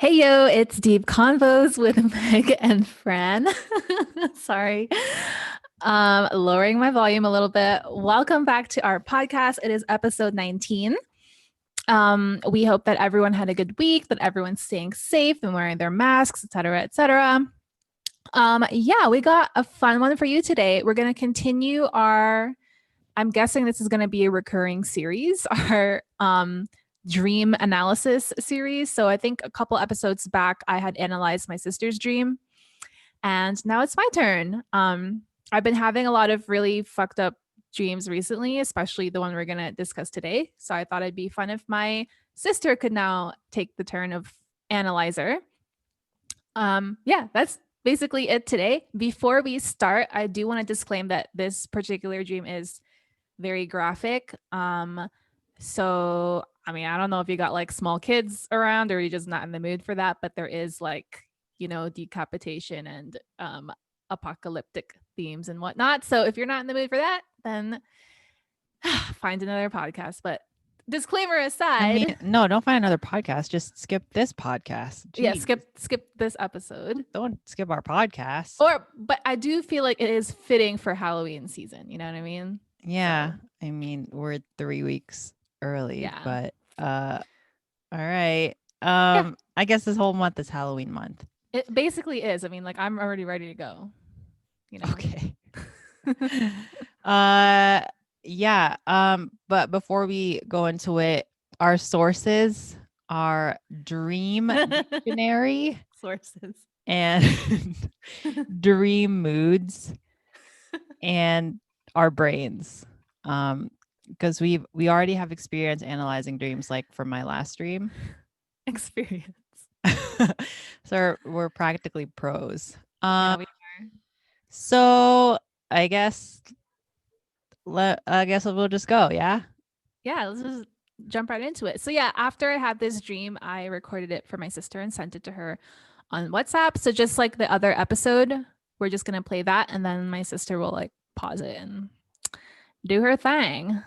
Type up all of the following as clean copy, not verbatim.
Hey yo, it's Deep Convos with Meg and Fran. Sorry. Lowering my volume a little bit. Welcome back to our podcast. It is episode 19. We hope that everyone had a good week, that everyone's staying safe and wearing their masks, etc., etc. Yeah, we got a fun one for you today. We're going to continue I'm guessing this is going to be a recurring series, our dream analysis series. So I think a couple episodes back, I had analyzed my sister's dream, and now it's my turn. I've been having a lot of really fucked up dreams recently, especially the one we're going to discuss today. So I thought it'd be fun if my sister could now take the turn of analyzer. Yeah, that's basically it today. Before we start, I do want to disclaim that this particular dream is very graphic. So I mean, I don't know if you got like small kids around or you're just not in the mood for that, but there is like, decapitation and apocalyptic themes and whatnot. So if you're not in the mood for that, then find another podcast. But disclaimer aside, no, don't find another podcast. Just skip this podcast. Jeez. Yeah, skip this episode. Don't skip our podcast. But I do feel like it is fitting for Halloween season. You know what I mean? Yeah. So. I mean, we're 3 weeks early, but all right. I guess this whole month is Halloween month. It basically is. I mean, like I'm already ready to go. Okay. Yeah. But before we go into it, our sources are Dream Dictionary sources and Dream Moods and our brains. Because we already have experience analyzing dreams, like from my last dream. Experience. So we're practically pros. Yeah, we are. So I guess we'll just go. Yeah, let's just jump right into it. So yeah, after I had this dream, I recorded it for my sister and sent it to her on WhatsApp. So just like the other episode, we're just gonna play that, and then my sister will like pause it and do her thing.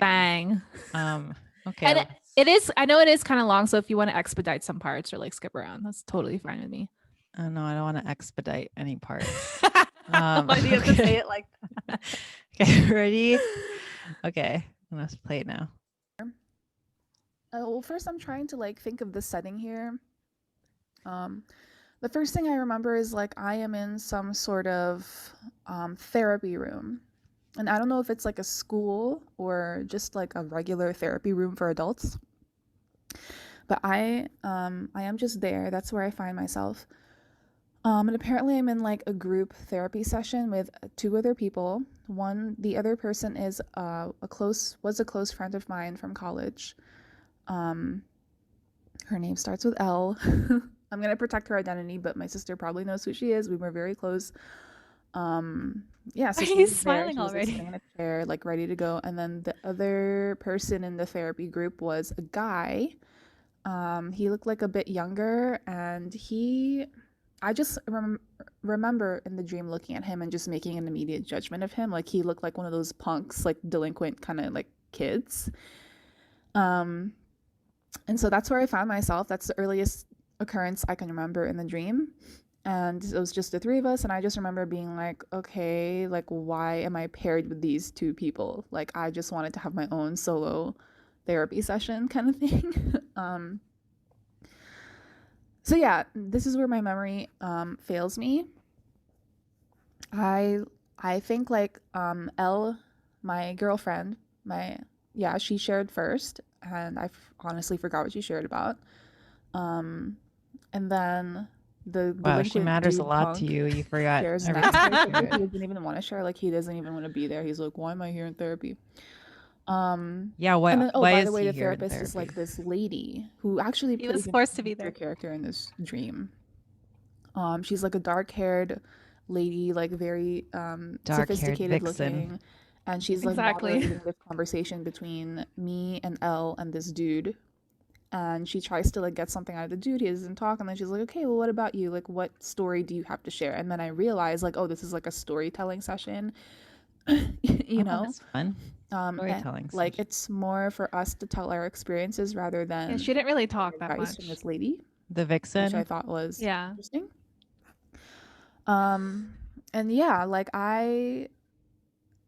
Bang. Okay. And it is, I know it is kind of long, so if you want to expedite some parts or like skip around, that's totally fine with me. Oh no, I don't want to expedite any parts. Why do you have to say it like that? Okay, ready? Okay, let's play it now. Well, first I'm trying to like think of the setting here. The first thing I remember is like I am in some sort of therapy room. And I don't know if it's like a school or just like a regular therapy room for adults. But I am just there. That's where I find myself. And apparently I'm in like a group therapy session with 2 other people. The other person is was a close friend of mine from college. Her name starts with L. I'm gonna protect her identity, but my sister probably knows who she is. We were very close. Yeah, so she's smiling already. Sitting in a chair, like ready to go. And then the other person in the therapy group was a guy. He looked like a bit younger, and I just remember in the dream looking at him and just making an immediate judgment of him. Like he looked like one of those punks, like delinquent kind of like kids. And so that's where I found myself. That's the earliest occurrence I can remember in the dream. And it was just the 3 of us, and I just remember being like, okay, like why am I paired with these 2 people? Like I just wanted to have my own solo therapy session kind of thing. So yeah, this is where my memory fails me. I think like Elle, my girlfriend, she shared first, and I honestly forgot what she shared about. And then she matters a lot to you. You forgot. He doesn't even want to share. Like he doesn't even want to be there. He's like, why am I here in therapy? Yeah. Why? And then, why by the way, the therapist is like this lady who actually he was forced to be their character in this dream. She's like a dark-haired lady, like very sophisticated looking, and she's like moderating this conversation between me and Elle and this dude. And she tries to like get something out of the dude. He doesn't talk, and then she's like, okay, well, what about you? Like, what story do you have to share? And then I realize like, oh, this is like a storytelling session. you know, that's fun. Storytelling like session. it's more for us to tell our experiences rather Yeah, than she didn't really talk that advice from much. this lady, The which I vixen. thought was Yeah. interesting. Um, and yeah, like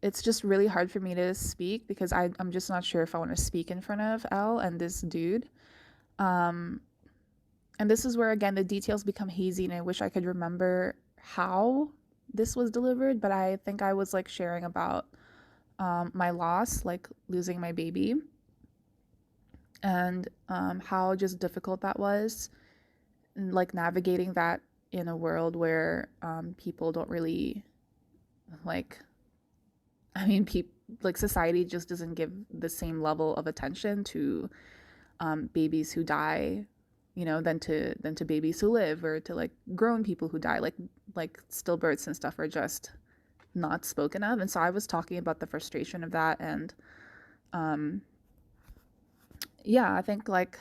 it's just really hard for me to speak because I'm just not sure if I want to speak in front of Elle and this dude. Um, and this is where again the details become hazy, and I wish I could remember how this was delivered, but I think I was like sharing about my loss, like losing my baby, and how just difficult that was, and like navigating that in a world where people don't really like I mean, like society just doesn't give the same level of attention to babies who die, you know, than to babies who live or to like grown people who die. Like stillbirths and stuff are just not spoken of. And so I was talking about the frustration of that, and um, yeah, I think like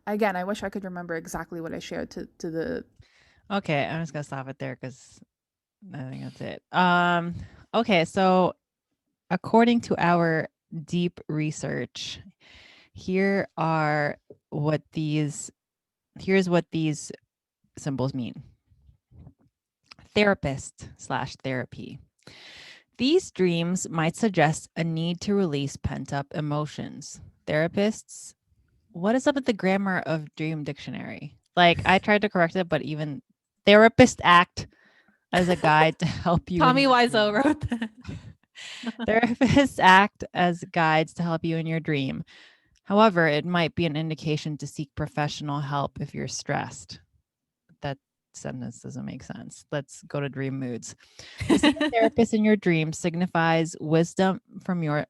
again, I wish I could remember exactly what I shared to the. Okay, I'm just gonna stop it there because I think that's it. Okay, so according to our deep research, here are what these here's what these symbols mean. Therapist/therapy. These dreams might suggest a need to release pent-up emotions. Therapists, what is up with the grammar of Dream Dictionary? Like I tried to correct it, but even therapist act as a guide to help you. Tommy Wiseau wrote that. Therapists act as guides to help you in your dream. However, it might be an indication to seek professional help if you're stressed. That sentence doesn't make sense. Let's go to dream moods. To see a therapist in your dream signifies wisdom from your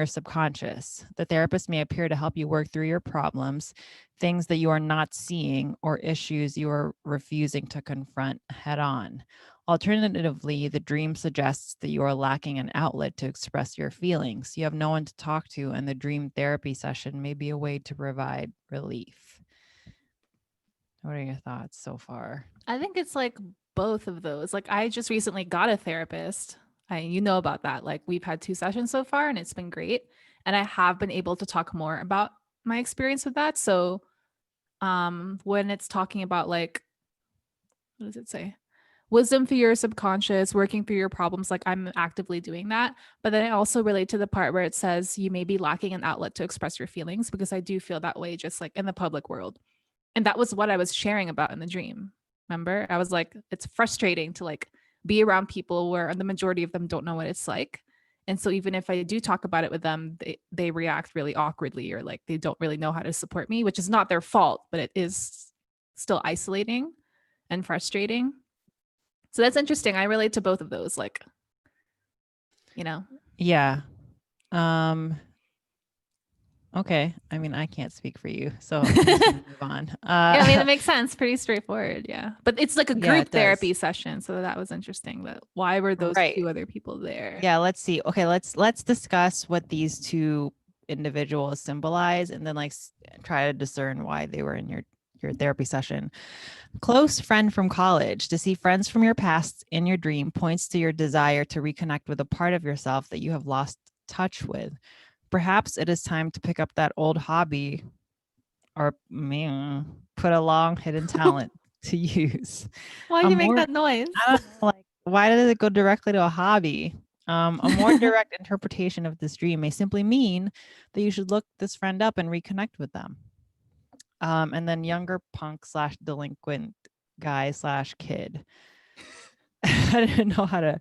subconscious. The therapist may appear to help you work through your problems, things that you are not seeing, or issues you are refusing to confront head on. Alternatively, the dream suggests that you are lacking an outlet to express your feelings. You have no one to talk to, and the dream therapy session may be a way to provide relief. What are your thoughts so far? I think it's like both of those. Like I just recently got a therapist. You know about that. Like we've had 2 sessions so far and it's been great. And I have been able to talk more about my experience with that. So when it's talking about like what does it say? Wisdom for your subconscious, working through your problems, like I'm actively doing that. But then I also relate to the part where it says you may be lacking an outlet to express your feelings because I do feel that way just like in the public world. And that was what I was sharing about in the dream. Remember? I was like, it's frustrating to like be around people where the majority of them don't know what it's like. And so even if I do talk about it with them, they react really awkwardly or like they don't really know how to support me, which is not their fault, but it is still isolating and frustrating. So that's interesting. I relate to both of those, like, you know. Yeah. Okay. I mean, I can't speak for you, so I'm just gonna move on. Yeah, I mean, it makes sense. Pretty straightforward. Yeah. But it's like a Yeah, group it does. therapy session. So that was interesting. That why were those Right. 2 other people there? Yeah, let's see. Okay, let's discuss what these 2 individuals symbolize and then like try to discern why they were in your therapy session. Close friend from college. To see friends from your past in your dream points to your desire to reconnect with a part of yourself that you have lost touch with. Perhaps it is time to pick up that old hobby or put a long hidden talent to use. Why do you make that noise? I don't know, like, why did it go directly to a hobby? A more direct interpretation of this dream may simply mean that you should look this friend up and reconnect with them. And then younger punk / delinquent guy / kid. I didn't know how to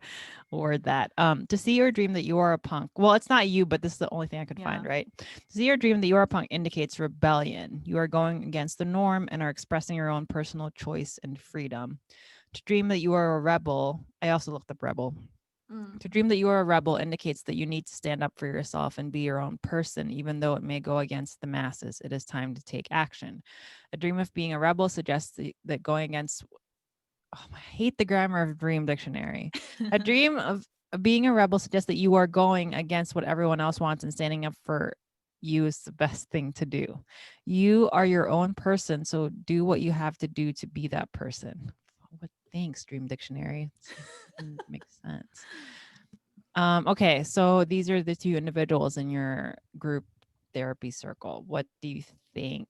word that. To see or dream that you are a punk. Well, it's not you, but this is the only thing I could find, right? To see or dream that you are a punk indicates rebellion. You are going against the norm and are expressing your own personal choice and freedom. To dream that you are a rebel, I also looked up rebel. To dream that you are a rebel indicates that you need to stand up for yourself and be your own person, even though it may go against the masses. It is time to take action. A dream of being a rebel suggests that going against I hate the grammar of Dream Dictionary. A dream of being a rebel suggests that you are going against what everyone else wants and standing up for you is the best thing to do. You are your own person, so do what you have to do to be that person. What? Thanks, Dream Dictionary. It makes sense. Okay, so these are the two individuals in your group therapy circle. What do you think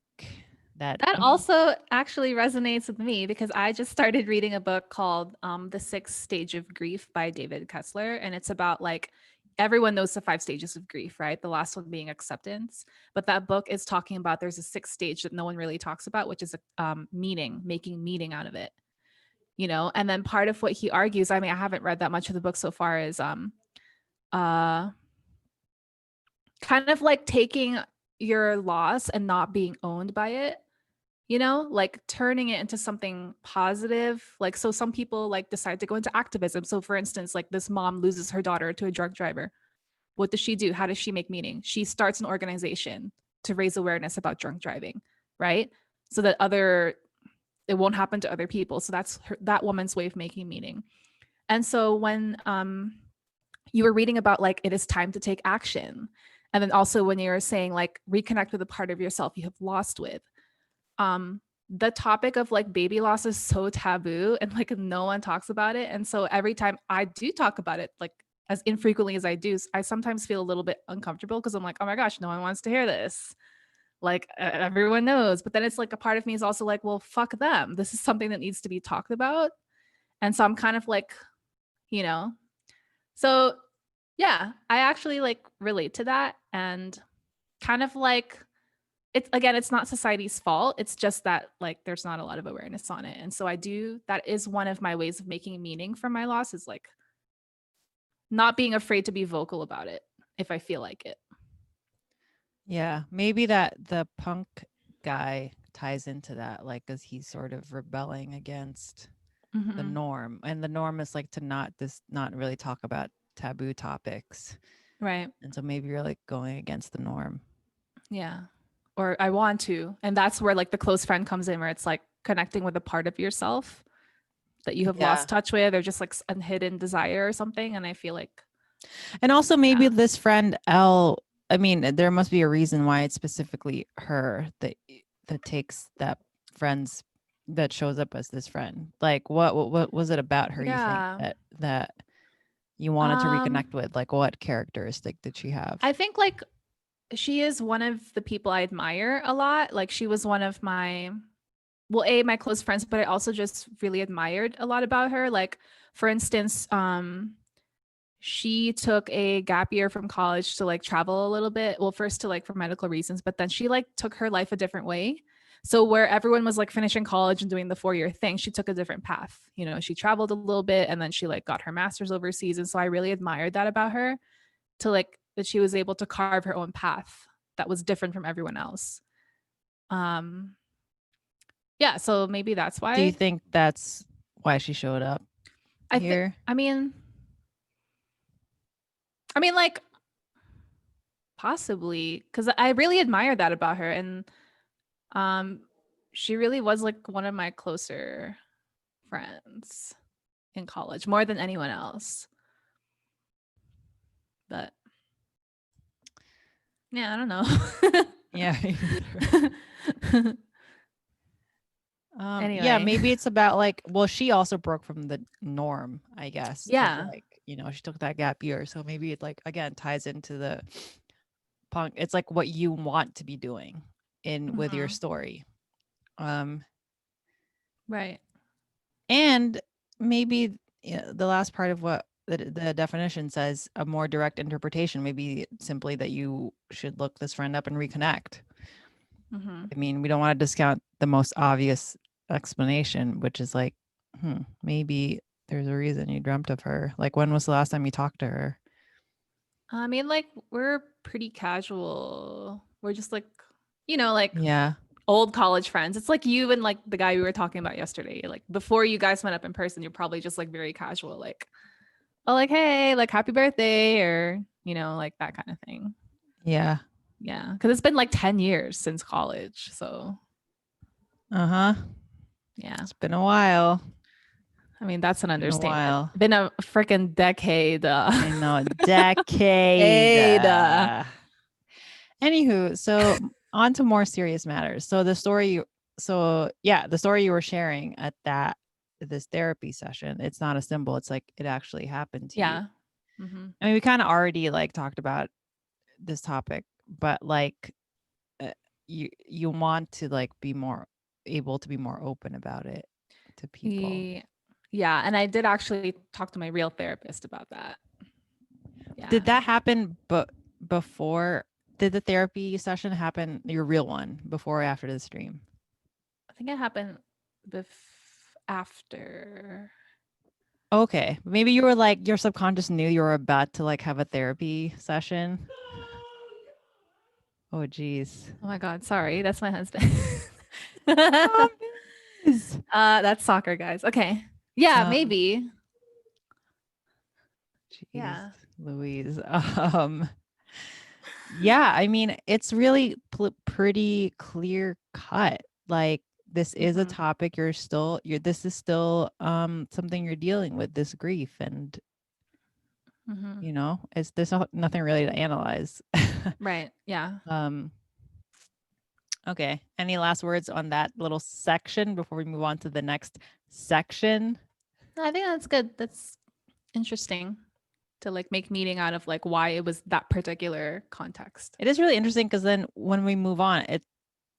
that That also actually resonates with me because I just started reading a book called The Sixth Stage of Grief by David Kessler. And it's about like everyone knows the 5 stages of grief, right? The last one being acceptance. But that book is talking about there's a sixth stage that no one really talks about, which is meaning, making meaning out of it, you know? And then part of what he argues, I mean, I haven't read that much of the book so far, is uh, kind of like taking your loss and not being owned by it, you know, like turning it into something positive. Like, so some people like decide to go into activism. So for instance, like this mom loses her daughter to a drunk driver. What does she do? How does she make meaning? She starts an organization to raise awareness about drunk driving, right? So that it won't happen to other people. So that's that woman's way of making meaning. And so when you were reading about like it is time to take action, and then also when you were saying like reconnect with a part of yourself you have lost with, the topic of like baby loss is so taboo and like no one talks about it. And so every time I do talk about it, like as infrequently as I do, I sometimes feel a little bit uncomfortable because I'm like, oh my gosh, no one wants to hear this. Like everyone knows. But then it's like a part of me is also like, well, fuck them. This is something that needs to be talked about. And so I'm kind of like, you know, so yeah, I actually like relate to that. And kind of like it's, again, it's not society's fault. It's just that like there's not a lot of awareness on it. And so that is one of my ways of making meaning from my loss, is like not being afraid to be vocal about it if I feel like it. Yeah, maybe that the punk guy ties into that, like, because he's sort of rebelling against the norm, and the norm is like to not really talk about taboo topics, Right. and so maybe you're like going against the norm. Yeah. Or I want to, and that's where like the close friend comes in, where it's like connecting with a part of yourself that you have lost touch with, or just like a hidden desire or something. And I feel like, and also maybe this friend Elle, I mean, there must be a reason why it's specifically her that takes that friend's, that shows up as this friend. Like what was it about her you think that you wanted to reconnect with? Like what characteristic did she have? I think like she is one of the people I admire a lot. Like she was one of my, well, my close friends, but I also just really admired a lot about her. Like for instance, she took a gap year from college to like travel a little bit. Well, first to like for medical reasons, but then she like took her life a different way. So where everyone was like finishing college and doing the 4-year thing, she took a different path. You know, she traveled a little bit and then she like got her master's overseas. And so I really admired that about her, to like that she was able to carve her own path that was different from everyone else. Yeah, so maybe that's why. Do you think that's why she showed up here? I mean, like possibly, because I really admire that about her, and she really was like one of my closer friends in college, more than anyone else. But yeah, I don't know. Yeah. Anyway. Yeah, maybe it's about like, well, she also broke from the norm, I guess. Yeah. Like, you know, she took that gap year. So maybe it like, again, ties into the punk. It's like what you want to be doing with your story. Right. And maybe the last part of what the definition says, a more direct interpretation, maybe simply that you should look this friend up and reconnect. I mean, we don't want to discount the most obvious explanation, which is like, maybe there's a reason you dreamt of her. Like, when was the last time you talked to her? I mean, like, we're pretty casual. We're just like, you know, like old college friends. It's like you and like the guy we were talking about yesterday. Like before you guys met up in person, you're probably just like very casual, like, oh, like, hey, like happy birthday, or, you know, like that kind of thing. Yeah. Yeah. Cause it's been like 10 years since college. So. Yeah. It's been a while. I mean, that's an understatement. Been a freaking decade. I know, decade. Anywho, so on to more serious matters. So the story you were sharing at this therapy session, it's not a symbol. It's like it actually happened to you. I mean, we kind of already like talked about this topic, but like you want to like be more able to be more open about it to people. Yeah. And I did actually talk to my real therapist about that. Yeah. Did that happen before? Did the therapy session happen, your real one, before or after the stream? I think it happened after. Okay. Maybe you were like, your subconscious knew you were about to like have a therapy session. Oh, geez. Oh my God. Sorry. That's my husband. Oh, miss. That's soccer, guys. Okay. Yeah, Um, maybe. Jeez, Yeah. Louise. Yeah, I mean, it's really pretty clear cut. Like this is a topic this is still something you're dealing with, this grief, and you know, there's nothing really to analyze. Right. Yeah. Okay. Any last words on that little section before we move on to the next section? I think that's good. That's interesting to like make meaning out of like why it was that particular context. It is really interesting because then when we move on,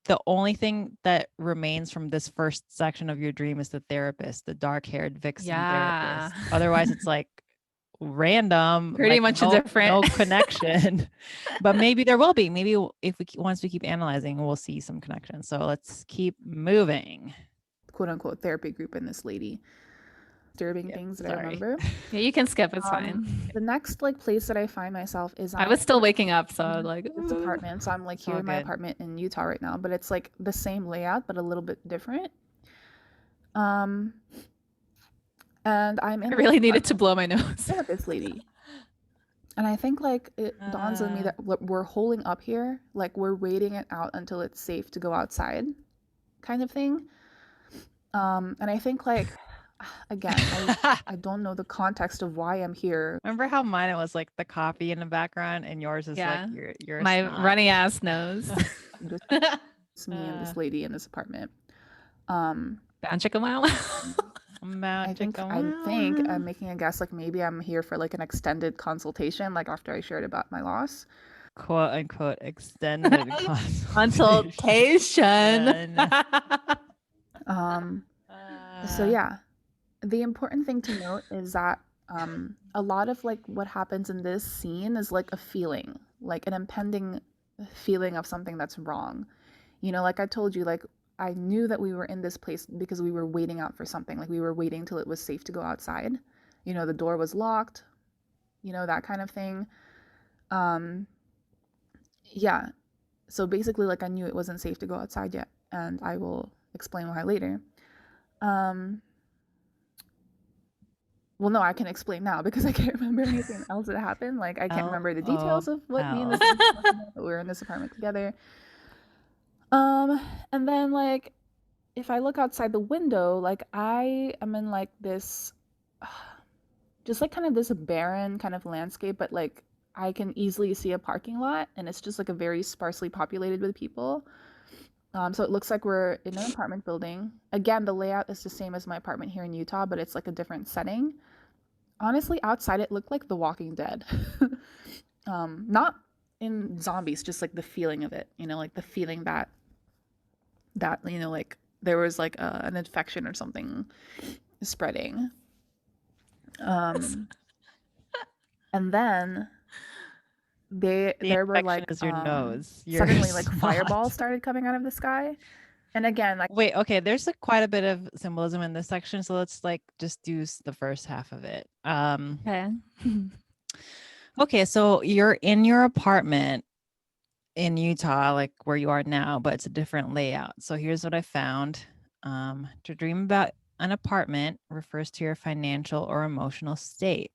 the only thing that remains from this first section of your dream is the therapist, the dark-haired vixen therapist. Otherwise, it's like random, pretty like much different, no connection. But maybe there will be. Maybe if once we keep analyzing, we'll see some connection. So let's keep moving. "Quote unquote therapy group" and this lady. Disturbing things that I remember. Yeah, you can skip. It's fine. The next like place that I find myself is I was still waking up, so like this apartment. So I'm like here in my apartment in Utah right now, but it's like the same layout but a little bit different. And I'm in. I really needed to blow my nose. This lady. And I think like it dawns on me that we're holding up here, like we're waiting it out until it's safe to go outside, kind of thing. And I think like. Again, I don't know the context of why I'm here. Remember how mine it was like the coffee in the background, and yours is like your my snot. runny ass nose. It's me and this lady in this apartment. Magic wow. I think I'm making a guess. Like maybe I'm here for like an extended consultation. Like after I shared about my loss, quote unquote extended consultation. So yeah. The important thing to note is that a lot of like what happens in this scene is like a feeling, like an impending feeling of something that's wrong. You know, like I told you, like I knew that we were in this place because we were waiting out for something. Like we were waiting till it was safe to go outside. You know, the door was locked, you know, that kind of thing. Yeah. So basically, like I knew it wasn't safe to go outside yet, and I will explain why later. Well, no, I can explain now because I can't remember anything else that happened. Like, I can't remember the details of what me and this we were in this apartment together. And then, like, if I look outside the window, like, I am in, like, this, just, like, kind of this barren kind of landscape, but, like, I can easily see a parking lot, and it's just, like, a very sparsely populated with people. So it looks like we're in an apartment building. Again, the layout is the same as my apartment here in Utah, but it's like a different setting. Honestly, outside it looked like The Walking Dead. Not in zombies, just like the feeling of it, you know, like the feeling that you know, like there was like an infection or something spreading. And then there were like your nose. Suddenly like fireballs started coming out of the sky. And again, like wait, okay, there's like quite a bit of symbolism in this section, so let's like just do the first half of it. Okay. Okay, so you're in your apartment in Utah, like where you are now, but it's a different layout. So here's what I found. To dream about an apartment refers to your financial or emotional state.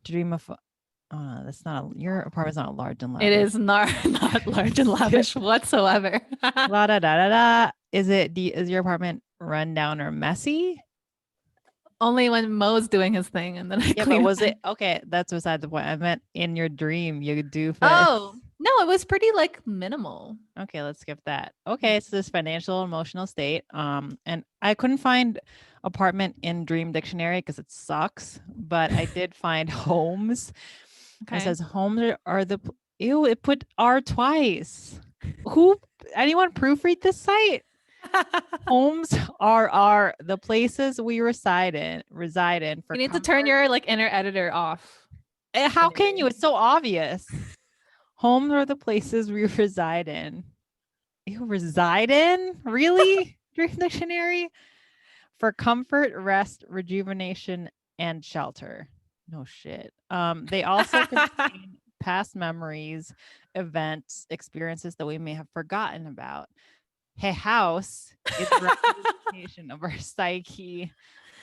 To dream of that's not your apartment's not large and lavish. It is not large and lavish whatsoever. La da da da da. Is your apartment run down or messy? Only when Mo's doing his thing, and then I clean. But was it okay? That's beside the point. I meant in your dream, you do. Oh, No, it was pretty like minimal. Okay, let's skip that. Okay, so this financial emotional state. And I couldn't find apartment in Dream Dictionary because it sucks, but I did find homes. Okay. It says homes are the ew, it put R twice. Who anyone proofread this site? Homes are the places we reside in for You need to comfort. turn your like inner editor off. How can you? It's so obvious. Homes are the places we reside in. You reside in? Really? Dream Dictionary? For comfort, rest, rejuvenation, and shelter. No shit. They also contain past memories, events, experiences that we may have forgotten about. Hey, house is a representation of our psyche,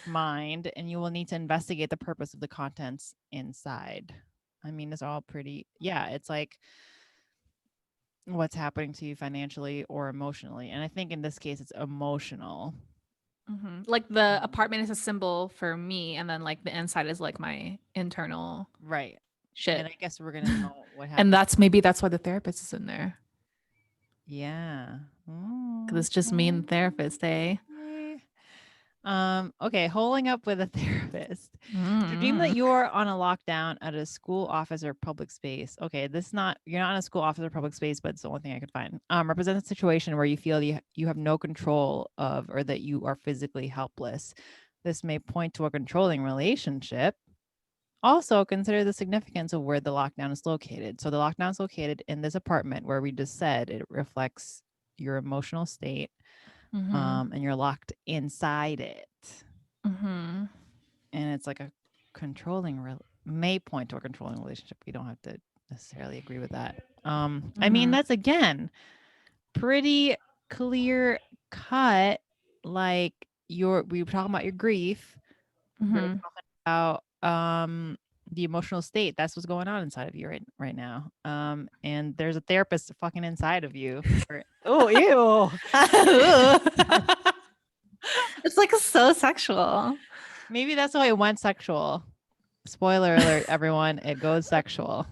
mind, and you will need to investigate the purpose of the contents inside. I mean, it's all pretty, yeah, it's like what's happening to you financially or emotionally. And I think in this case, it's emotional. Like the apartment is a symbol for me, and then like the inside is like my internal Right. shit. And I guess we're going to know what happened. And that's why the therapist is in there. Yeah. Because it's just me and the therapist, eh? Okay, holding up with a therapist. To dream that you're on a lockdown at a school, office, or public space. Okay, you're not in a school, office, or public space, but it's the only thing I could find. Represents a situation where you feel you have no control of, or that you are physically helpless. This may point to a controlling relationship. Also, consider the significance of where the lockdown is located. So the lockdown is located in this apartment where we just said it reflects your emotional state. And you're locked inside it. And it's like a controlling may point to a controlling relationship. We don't have to necessarily agree with that. I mean, that's again pretty clear cut. Like we were talking about your grief. We were talking about the emotional state. That's what's going on inside of you right now. And there's a therapist fucking inside of you. Oh, ew. It's like so sexual. Maybe that's why it went sexual. Spoiler alert, everyone. It goes sexual.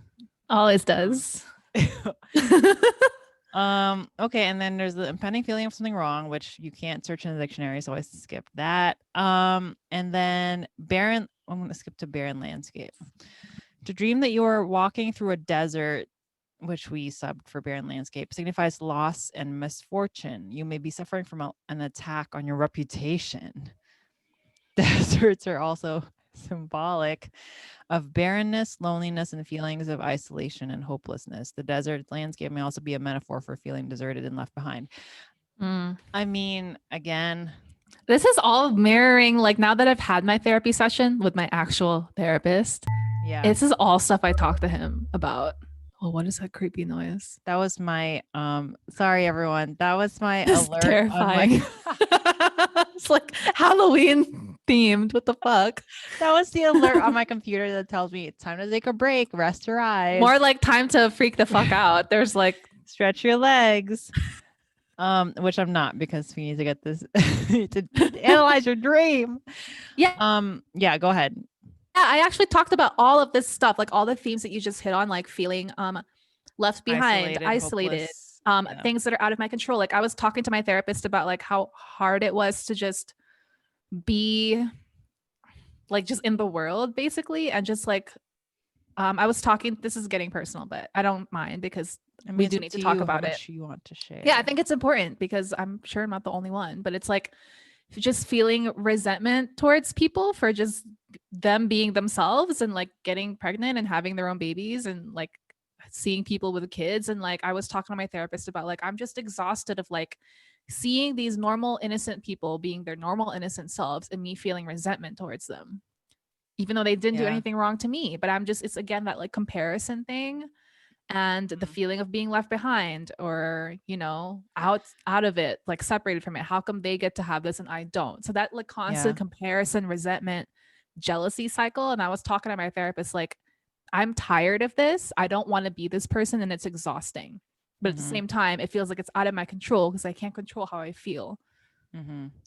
Always does. Okay, and then there's the impending feeling of something wrong, which you can't search in the dictionary, so I skipped that. And then barren. I'm going to skip to barren landscape. To dream that you are walking through a desert, which we subbed for barren landscape, signifies loss and misfortune. You may be suffering from an attack on your reputation. Deserts are also symbolic of barrenness, loneliness, and feelings of isolation and hopelessness. The desert landscape may also be a metaphor for feeling deserted and left behind. I mean, again, this is all mirroring, like now that I've had my therapy session with my actual therapist, this is all stuff I talked to him about. Oh, what is that creepy noise? That was my sorry everyone. That was my alert. Terrifying. It's like Halloween themed. What the fuck? That was the alert on my computer that tells me it's time to take a break, rest your eyes. More like time to freak the fuck out. There's like stretch your legs. Which I'm not, because we need to get this to analyze your dream. Yeah. Yeah, go ahead. Yeah, I actually talked about all of this stuff, like all the themes that you just hit on, like feeling left behind, isolated, things that are out of my control. Like I was talking to my therapist about like how hard it was to just be like just in the world basically, and just like I was talking, this is getting personal, but I don't mind because we do need to talk about it. You want to share. Yeah, I think it's important because I'm sure I'm not the only one, but it's like just feeling resentment towards people for just them being themselves and like getting pregnant and having their own babies and like seeing people with kids. And like I was talking to my therapist about like I'm just exhausted of like seeing these normal innocent people being their normal innocent selves and me feeling resentment towards them, even though they didn't do anything wrong to me. But I'm just, it's again that like comparison thing and the feeling of being left behind or, you know, out of it, like separated from it. How come they get to have this and I don't? So that like constant comparison, resentment, jealousy cycle. And I was talking to my therapist, like, I'm tired of this. I don't want to be this person and it's exhausting. But at the same time, it feels like it's out of my control because I can't control how I feel.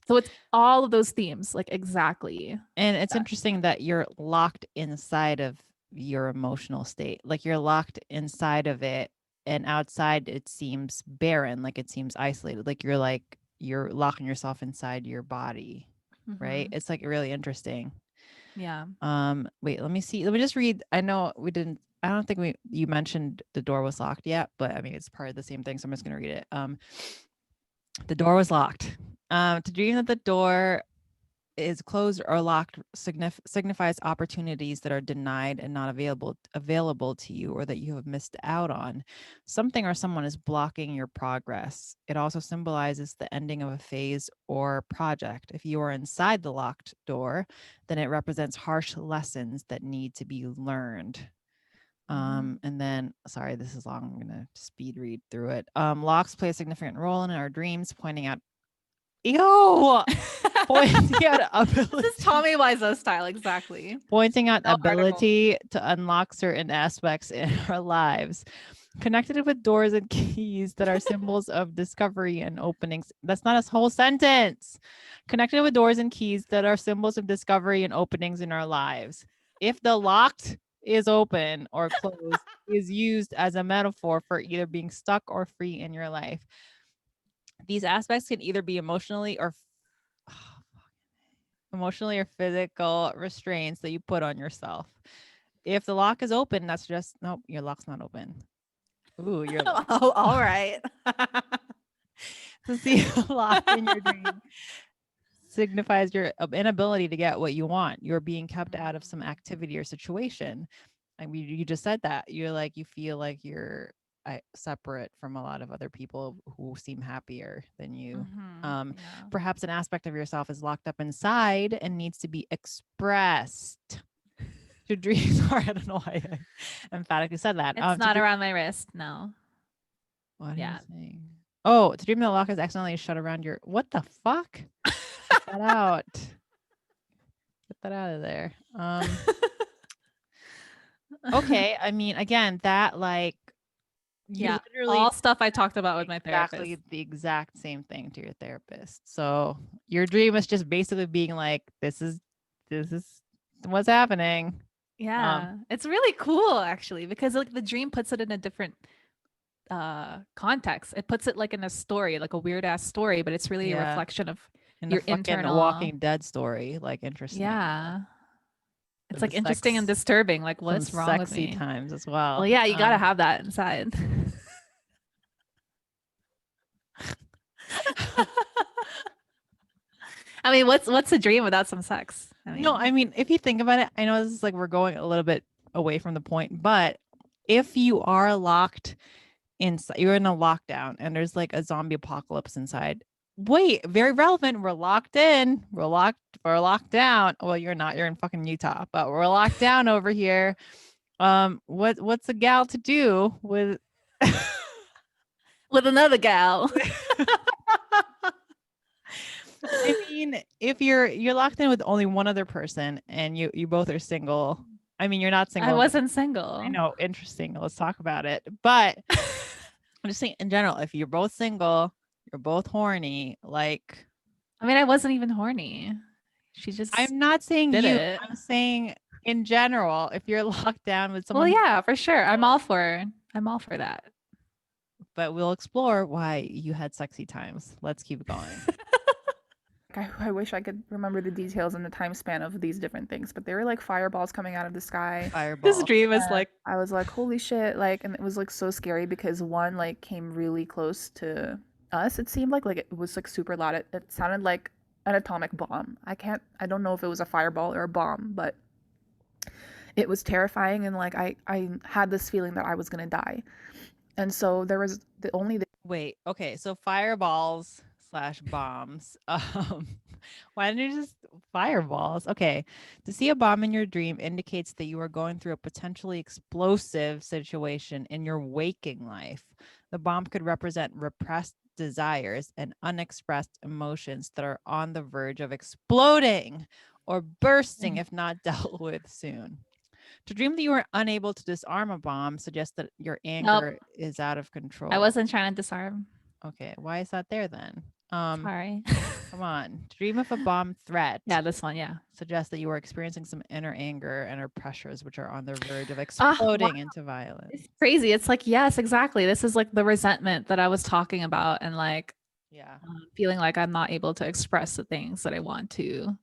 So it's all of those themes, like exactly. And it's interesting that you're locked inside of your emotional state. Like you're locked inside of it and outside it seems barren, like it seems isolated, like you're locking yourself inside your body, right? Mhm. It's like really interesting. Yeah. Wait, let me see. Let me just read. I know we didn't. I don't think you mentioned the door was locked yet, but I mean it's part of the same thing, so I'm just gonna read it. The door was locked. To dream that the door is closed or locked signifies opportunities that are denied and not available to you, or that you have missed out on. Something or someone is blocking your progress. It also symbolizes the ending of a phase or project. If you are inside the locked door, then it represents harsh lessons that need to be learned. And then, sorry, this is long. I'm gonna speed read through it. Locks play a significant role in our dreams, pointing out pointing out ability. This is Tommy Wiseau style, exactly. Pointing out No article. ability to unlock certain aspects in our lives. Connected with doors and keys that are symbols of discovery and openings. That's not a whole sentence. Connected with doors and keys that are symbols of discovery and openings in our lives. If the locked is open or closed is used as a metaphor for either being stuck or free in your life. These aspects can either be emotionally or physical restraints that you put on yourself. If the lock is open, that's just nope, your lock's not open. Ooh, you're Oh, all right. to see a lock in your dream signifies your inability to get what you want. You're being kept out of some activity or situation. I mean, you just said that. You feel like you're separate from a lot of other people who seem happier than you. Yeah. Perhaps an aspect of yourself is locked up inside and needs to be expressed. To dream, sorry, I don't know why I emphatically said that. It's not around my wrist. No. What Yeah. are you saying? Oh, to dream that the lock is accidentally shut around your. What the fuck? Get that out. Get that out of there. Okay. I mean, again, that like. Yeah. Literally All stuff I talked about with my therapist. Exactly the exact same thing to your therapist. So your dream is just basically being like, this is what's happening. Yeah. It's really cool actually, because like the dream puts it in a different context. It puts it like in a story, like a weird ass story, but it's really a reflection of your internal Walking Dead story. Like interesting. Yeah. It's like interesting and disturbing. Like what's wrong with me? Sexy times as well. Well, yeah, you gotta have that inside. I mean, what's a dream without some sex? I mean, if you think about it, I know this is like we're going a little bit away from the point, but if you are locked inside, you're in a lockdown and there's like a zombie apocalypse inside. Wait, very relevant. We're locked in. We're locked down. Well, you're not. You're in fucking Utah, but we're locked down over here. What's a gal to do with with another gal? I mean, if you're locked in with only one other person and you both are single. I mean, you're not single. I wasn't single. I know, interesting. Let's talk about it. But I'm just saying in general, if you're both single, you're both horny, like I mean, I wasn't even horny. She just I'm not saying did you. it. I'm saying in general, if you're locked down with someone. Well, yeah, for sure. I'm all for that. But we'll explore why you had sexy times. Let's keep going. I wish I could remember the details and the time span of these different things, but they were like fireballs coming out of the sky. Fireballs. This dream is like I was like, holy shit, like, and it was like so scary because one like came really close to us. It seemed like it was like super loud. It sounded like an atomic bomb. I don't know if it was a fireball or a bomb, but it was terrifying, and like I had this feeling that I was gonna die. And so there was Wait, okay, so fireballs / bombs. Why didn't you just fireballs? Okay. To see a bomb in your dream indicates that you are going through a potentially explosive situation in your waking life. The bomb could represent repressed desires and unexpressed emotions that are on the verge of exploding or bursting if not dealt with soon. To dream that you are unable to disarm a bomb suggests that your anger is out of control. I wasn't trying to disarm. Okay, why is that there then? Sorry. Come on. Dream of a bomb threat. Yeah, this one. Yeah. Suggests that you are experiencing some inner anger and or pressures which are on the verge of Wow. exploding into violence. It's crazy. It's like, yes, exactly. This is like the resentment that I was talking about, and like Yeah. feeling like I'm not able to express the things that I want to.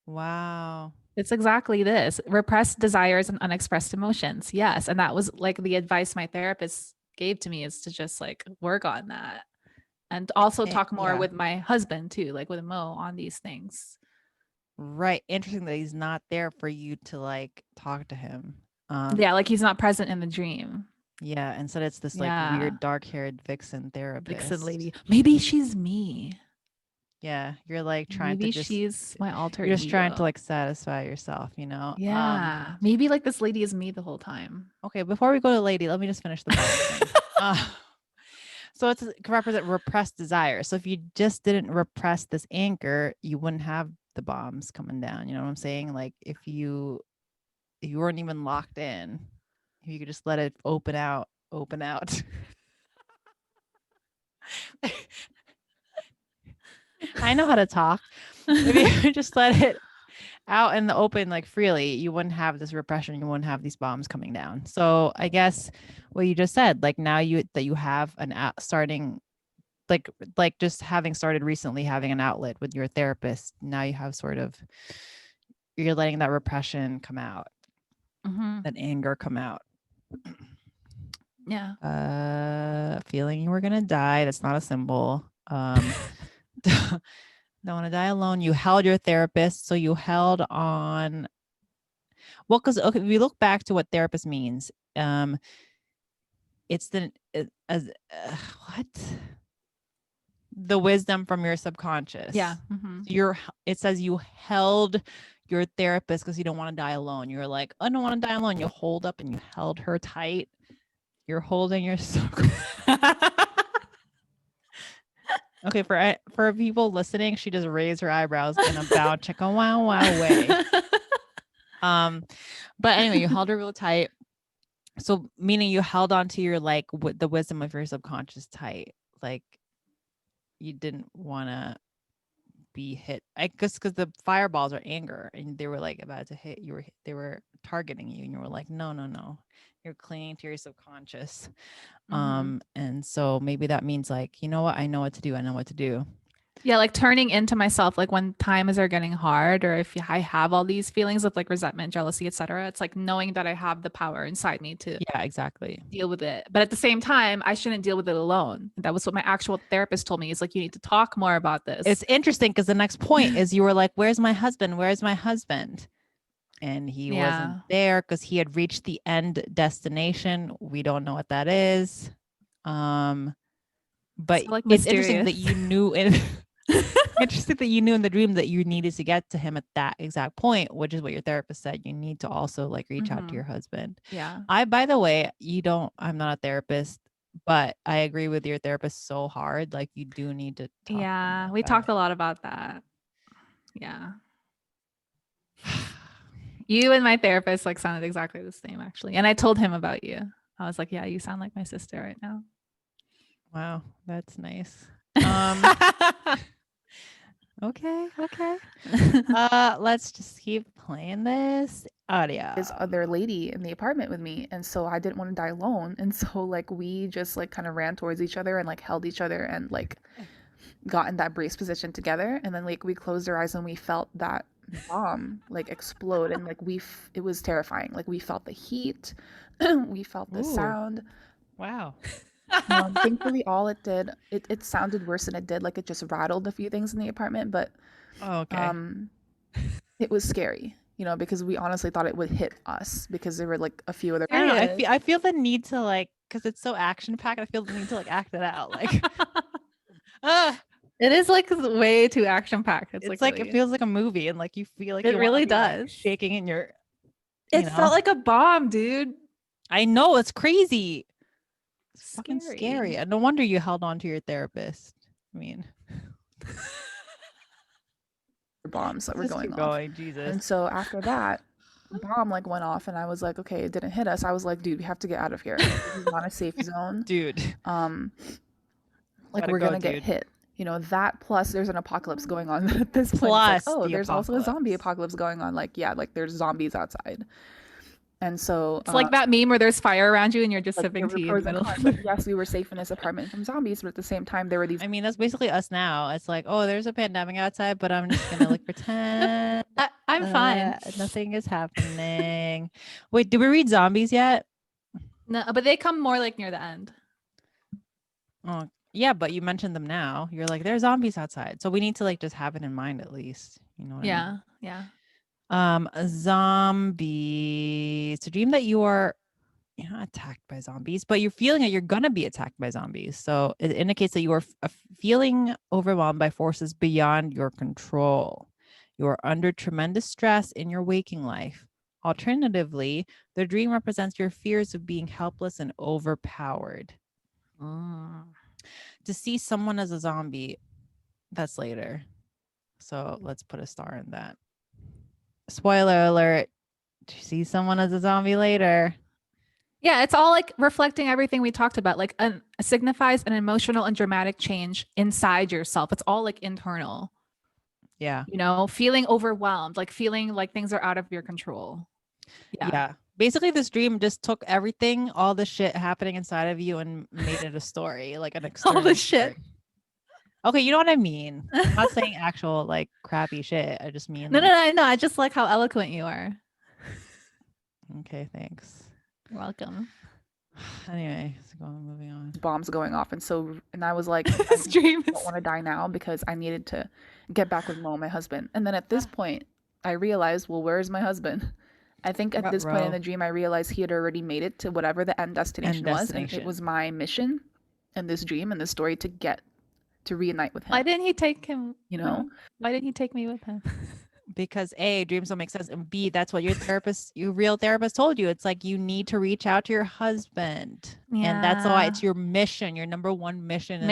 Wow. It's exactly this: repressed desires and unexpressed emotions. Yes. And that was like the advice my therapist gave to me, is to just like work on that. And also talk more Yeah. with my husband too, like with Mo, on these things. Right. Interesting that he's not there for you to like talk to him. Yeah, like he's not present in the dream. Yeah. Instead, it's this like Yeah. weird dark-haired vixen therapist. Vixen lady. Maybe she's me. Yeah. You're like trying Maybe to just she's my alter you're just trying to ego. like satisfy yourself, you know? Yeah. Maybe like this lady is me the whole time. Okay, before we go to lady, let me just finish the bomb thing. So it can represent repressed desire. So if you just didn't repress this anger, you wouldn't have the bombs coming down. You know what I'm saying? Like if you weren't even locked in, if you could just let it open out. I know how to talk. If you just let it out in the open, like freely, you wouldn't have this repression. You wouldn't have these bombs coming down. So I guess what you just said, like now you have an starting, like just having started recently having an outlet with your therapist. Now you have sort of, you're letting that repression come out, that anger come out. Yeah. Feeling you were gonna die. That's not a symbol. Don't want to die alone. You held your therapist, so you held on. Well, because okay, if we look back to what therapist means, it's what, the wisdom from your subconscious. Yeah. It says you held your therapist because you don't want to die alone. You're like, I don't want to die alone. You hold up and you held her tight. You're holding your Okay, for people listening, she just raised her eyebrows in a bow chicka wow wow way. But anyway, you held her real tight. So meaning you held on to your like the wisdom of your subconscious tight. Like you didn't want to be hit. I guess because the fireballs are anger and they were like about to hit you. They were targeting you and you were like, no. You're clinging to your subconscious. And so maybe that means like, you know what? I know what to do. I know what to do. Yeah, like turning into myself, like when times are getting hard, or if I have all these feelings of like resentment, jealousy, etc. It's like knowing that I have the power inside me to exactly deal with it. But at the same time, I shouldn't deal with it alone. That was what my actual therapist told me. Is like, you need to talk more about this. It's interesting because the next point is you were like, where's my husband? Where's my husband? And he wasn't there because he had reached the end destination. We don't know what that is. But so, like, it's interesting that you knew in the dream that you needed to get to him at that exact point, which is what your therapist said. You need to also like reach out to your husband. Yeah. By the way, I'm not a therapist, but I agree with your therapist so hard. Like you do need to talk. Yeah. We talked a lot about that. Yeah. You and my therapist like sounded exactly the same, actually. And I told him about you. I was like, yeah, you sound like my sister right now. Wow, that's nice. Okay. Let's just keep playing this audio. This other lady in the apartment with me, and so I didn't want to die alone, and so like we just like kind of ran towards each other and like held each other and like got in that brace position together, and then like we closed our eyes and we felt that bomb like explode, and like it was terrifying. Like we felt the heat, we felt the sound. Wow. Thankfully all it did, it sounded worse than it did. Like it just rattled a few things in the apartment, but it was scary, because we honestly thought it would hit us because there were like a few other. I don't know. I feel the need to like, because it's so action packed. I feel the need to like act it out. Like, it is like way too action packed. It's like really, it feels like a movie, and like you feel like it really does, like, shaking in your. It felt like a bomb, dude. I know, it's crazy. It's fucking scary. And no wonder you held on to your therapist. I mean, bombs that were going off. Jesus. And so after that, bomb like went off, and I was like, okay, it didn't hit us. I was like, dude, we have to get out of here. This is not a safe zone, dude. Like we're gonna get hit. you know, that plus there's an apocalypse going on at this point. Plus It's like, oh, the there's also a zombie apocalypse. apocalypse going on. Like, yeah, like there's zombies outside. And so It's like that meme where there's fire around you and you're just like sipping there were tea in the pros and middle. cons. Like, yes, we were safe in this apartment from zombies, but at the same time there were these I mean, that's basically us now. It's like, oh, there's a pandemic outside, but I'm just gonna like pretend I'm fine. nothing is happening. Wait, did we read zombies yet? No, but they come more like near the end. Oh, yeah, but you mentioned them now. You're like, there's zombies outside, so we need to like just have it in mind at least. You know what I mean? Yeah. A zombie. It's a dream that you're not attacked by zombies, but you're feeling that you're gonna be attacked by zombies. So it indicates that you are feeling overwhelmed by forces beyond your control. You are under tremendous stress in your waking life. Alternatively, the dream represents your fears of being helpless and overpowered. To see someone as a zombie, that's later. So let's put a star in that. Spoiler alert, to see someone as a zombie later. Yeah, it's all like reflecting everything we talked about. Like signifies an emotional and dramatic change inside yourself. It's all like internal. Yeah. You know, feeling overwhelmed, like feeling like things are out of your control. Yeah. Basically, this dream just took everything, all the shit happening inside of you, and made it a story, like an external. All the shit. Story. Okay, you know what I mean. I'm not saying actual like crappy shit. I just mean No. I just like how eloquent you are. Okay, thanks. You're welcome. Anyway, moving on. bombs going off, and I was like, This dream I don't want to die now because I needed to get back with Mo, my husband. And then at this point, I realized, well, where's my husband? I think at this point in the dream, I realized he had already made it to whatever the end destination was, and it was my mission in this dream and this story to reunite with him. Why didn't he take him? You know, why didn't he take me with him? Because A, dreams don't make sense, and B, that's what your real therapist told you. It's like you need to reach out to your husband, and that's why it's your mission, your number one mission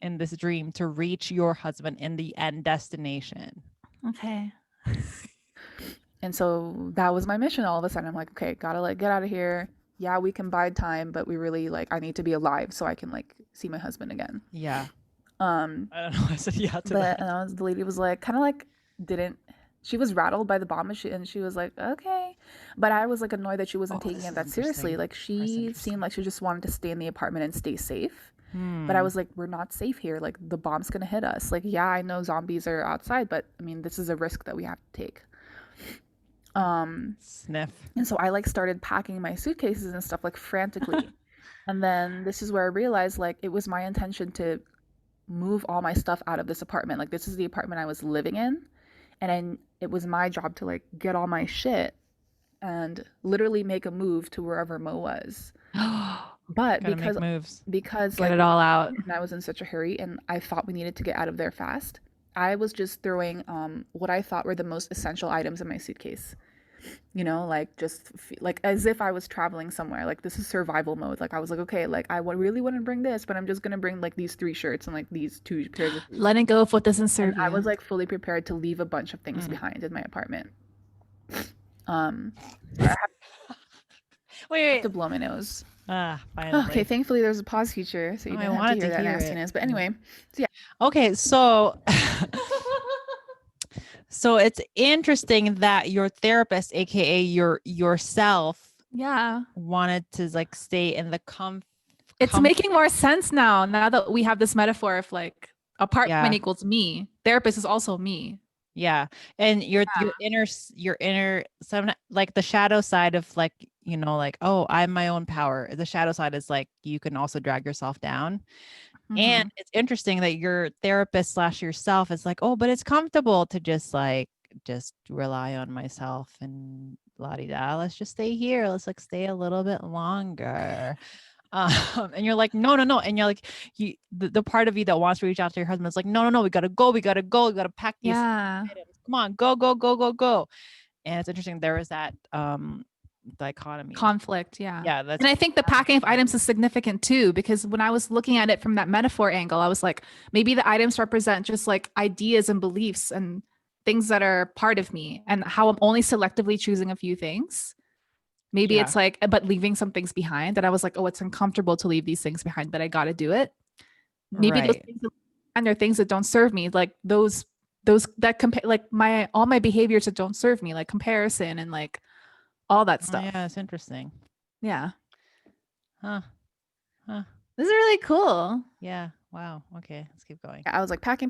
in this dream, to reach your husband in the end destination. Okay. And so that was my mission. All of a sudden, I'm like, okay, gotta like get out of here. Yeah, we can bide time, but we really like I need to be alive so I can like see my husband again. Yeah. I don't know. I said yeah to that. And the lady was like, kind of like she was rattled by the bomb, and she was like, okay, but I was like annoyed that she wasn't taking it that seriously. Like she seemed like she just wanted to stay in the apartment and stay safe. But I was like, we're not safe here. Like the bomb's gonna hit us. Like, yeah, I know zombies are outside, but I mean, this is a risk that we have to take. Sniff. And so I like started packing my suitcases and stuff like frantically. And then this is where I realized like it was my intention to move all my stuff out of this apartment. Like this is the apartment I was living in, and it was my job to like get all my shit and literally make a move to wherever Mo was. But because get like it all out, and I was in such a hurry and I thought we needed to get out of there fast, I was just throwing what I thought were the most essential items in my suitcase. You know, like just like as if I was traveling somewhere. Like this is survival mode. Like I was like, okay, like I really want to bring this, but I'm just gonna bring like these 3 shirts and like these 2 pairs of shoes. Letting go of what doesn't serve you. I was like fully prepared to leave a bunch of things behind in my apartment. Wait. To blow my nose. Finally. Okay, thankfully there's a pause feature, so you didn't have to hear that nastiness. But anyway, so yeah. Okay, so so it's interesting that your therapist, aka yourself, wanted to like stay in the It's making more sense now that we have this metaphor of like apartment equals me. Therapist is also me. Yeah. And your inner some like the shadow side of like, you know, like, oh, I'm my own power. The shadow side is like you can also drag yourself down. And it's interesting that your therapist / yourself is like, oh, but it's comfortable to just rely on myself and la-di-da. Let's just stay here. Let's like stay a little bit longer. And you're like, no. And you're like, the part of you that wants to reach out to your husband is like, no, we gotta go. We gotta pack these items. Come on, go. And it's interesting. There is that dichotomy, conflict. And I think the packing of items is significant too, because when I was looking at it from that metaphor angle, I was like, maybe the items represent just like ideas and beliefs and things that are part of me, and how I'm only selectively choosing a few things. Maybe it's like, but leaving some things behind that I was like, oh, it's uncomfortable to leave these things behind, but I got to do it. Maybe those things and there are things that don't serve me, like those that compare, like all my behaviors that don't serve me, like comparison and like all that Oh, stuff. yeah, it's interesting. Yeah. Huh. This is really cool. Yeah. Wow. Okay, let's keep going. I was like packing,